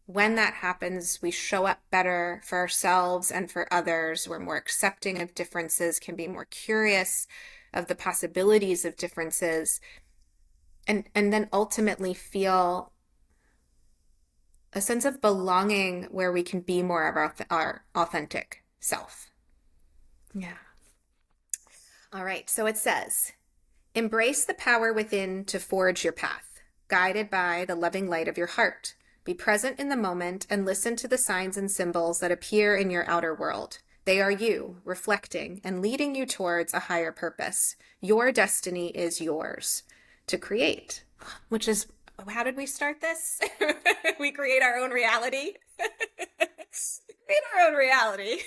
When that happens, we show up better for ourselves and for others. We're more accepting of differences, can be more curious of the possibilities of differences, and then ultimately feel a sense of belonging where we can be more of our authentic self. Yeah. All right. So it says, embrace the power within to forge your path, guided by the loving light of your heart. Be present in the moment and listen to the signs and symbols that appear in your outer world. They are you, reflecting and leading you towards a higher purpose. Your destiny is yours to create, which is How did we start this? We create our own reality. Create our own reality.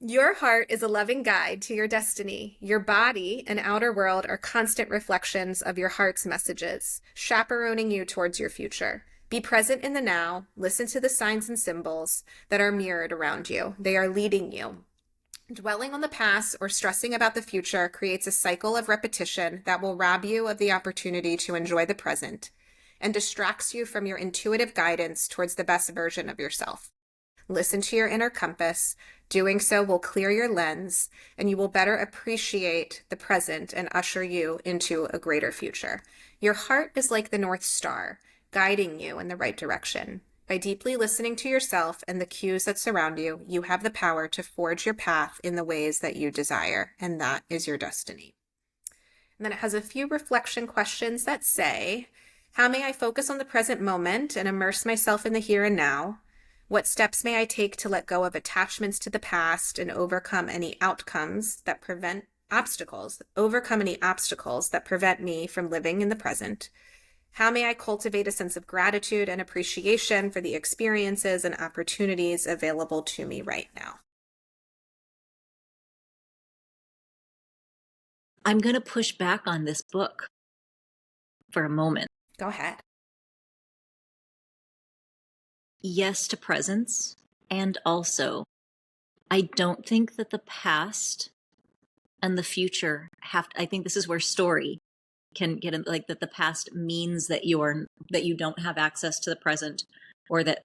Your heart is a loving guide to your destiny. Your body and outer world are constant reflections of your heart's messages, chaperoning you towards your future. Be present in the now. Listen to the signs and symbols that are mirrored around you. They are leading you. Dwelling on the past or stressing about the future creates a cycle of repetition that will rob you of the opportunity to enjoy the present and distracts you from your intuitive guidance towards the best version of yourself. Listen to your inner compass. Doing so will clear your lens, and you will better appreciate the present and usher you into a greater future. Your heart is like the North Star, guiding you in the right direction. By deeply listening to yourself and the cues that surround you, you have the power to forge your path in the ways that you desire, and that is your destiny. And then it has a few reflection questions that say, how may I focus on the present moment and immerse myself in the here and now? What steps may I take to let go of attachments to the past and overcome any obstacles that prevent me from living in the present? How may I cultivate a sense of gratitude and appreciation for the experiences and opportunities available to me right now? I'm going to push back on this book for a moment. Go ahead. Yes to presence. And also, I don't think that the past and the future I think this is where story can get in, like that the past means that you don't have access to the present, or that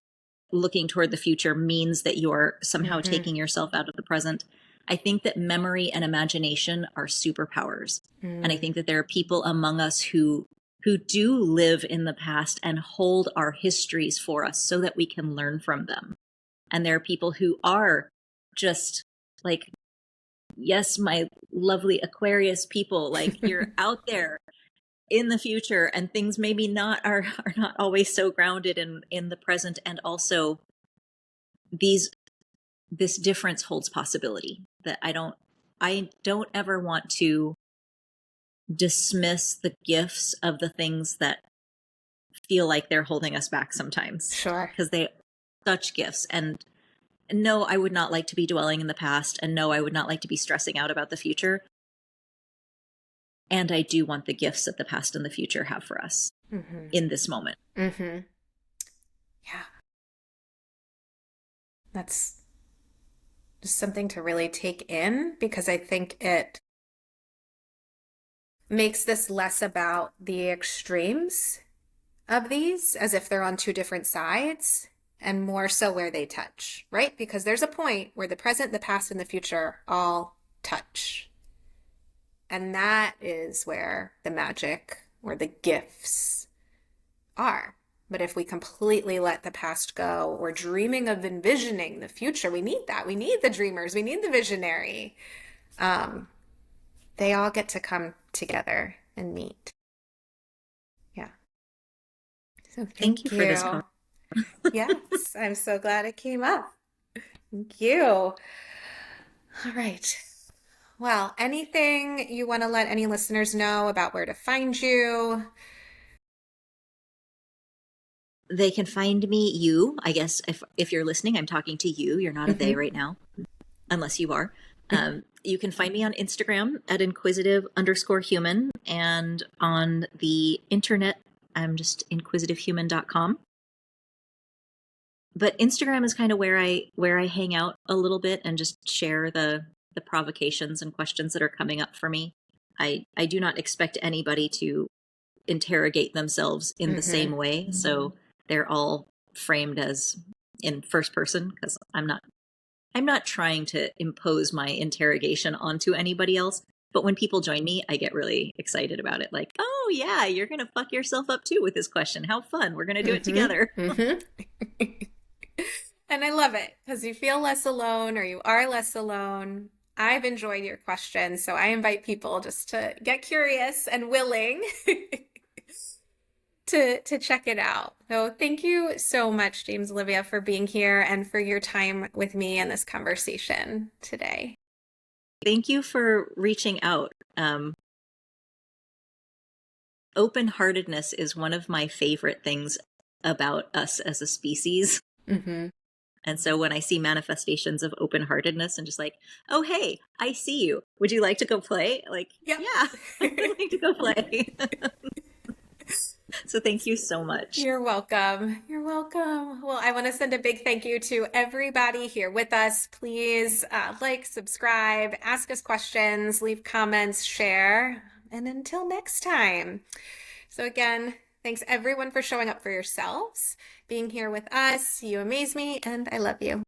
looking toward the future means that you're somehow taking yourself out of the present. I think that memory and imagination are superpowers. And I think that there are people among us who do live in the past and hold our histories for us so that we can learn from them. And there are people who are just like, yes, my lovely Aquarius people, like you're out there in the future, and things maybe are not always so grounded in the present. And also this difference holds possibility, that I don't ever want to dismiss the gifts of the things that feel like they're holding us back sometimes. Sure. Because they are such gifts. And no, I would not like to be dwelling in the past. And no, I would not like to be stressing out about the future. And I do want the gifts that the past and the future have for us in this moment. Yeah. That's just something to really take in, because I think it makes this less about the extremes of these, as if they're on two different sides, and more so where they touch, right? Because there's a point where the present, the past, and the future all touch. And that is where the magic or the gifts are. But if we completely let the past go, or dreaming of envisioning the future, we need that. We need the dreamers. We need the visionary. They all get to come together and meet. Yeah. So thank you for this conversation. Yes, I'm so glad it came up. Thank you. All right. Well, anything you want to let any listeners know about where to find you? They can find me, I guess, if you're listening, I'm talking to you. You're not a they right now, unless you are. You can find me on Instagram at inquisitive_human, and on the internet, I'm just inquisitivehuman.com. But Instagram is kind of where I hang out a little bit and just share the provocations and questions that are coming up for me. I do not expect anybody to interrogate themselves in the same way. So they're all framed as in first person, because I'm not trying to impose my interrogation onto anybody else. But when people join me, I get really excited about it. Like, oh yeah, you're going to fuck yourself up too with this question. How fun. We're going to do it together. And I love it, because you feel less alone, or you are less alone. I've enjoyed your questions, so I invite people just to get curious and willing to check it out. So thank you so much, James, Olivia, for being here and for your time with me in this conversation today. Thank you for reaching out. open-heartedness is one of my favorite things about us as a species. Hmm. And so when I see manifestations of open-heartedness and just like, oh, hey, I see you. Would you like to go play? Like, Yep. yeah, I'd like to go play. So thank you so much. You're welcome. You're welcome. Well, I want to send a big thank you to everybody here with us. Please like, subscribe, ask us questions, leave comments, share. And until next time. So, again, thanks everyone for showing up for yourselves, being here with us. You amaze me, and I love you.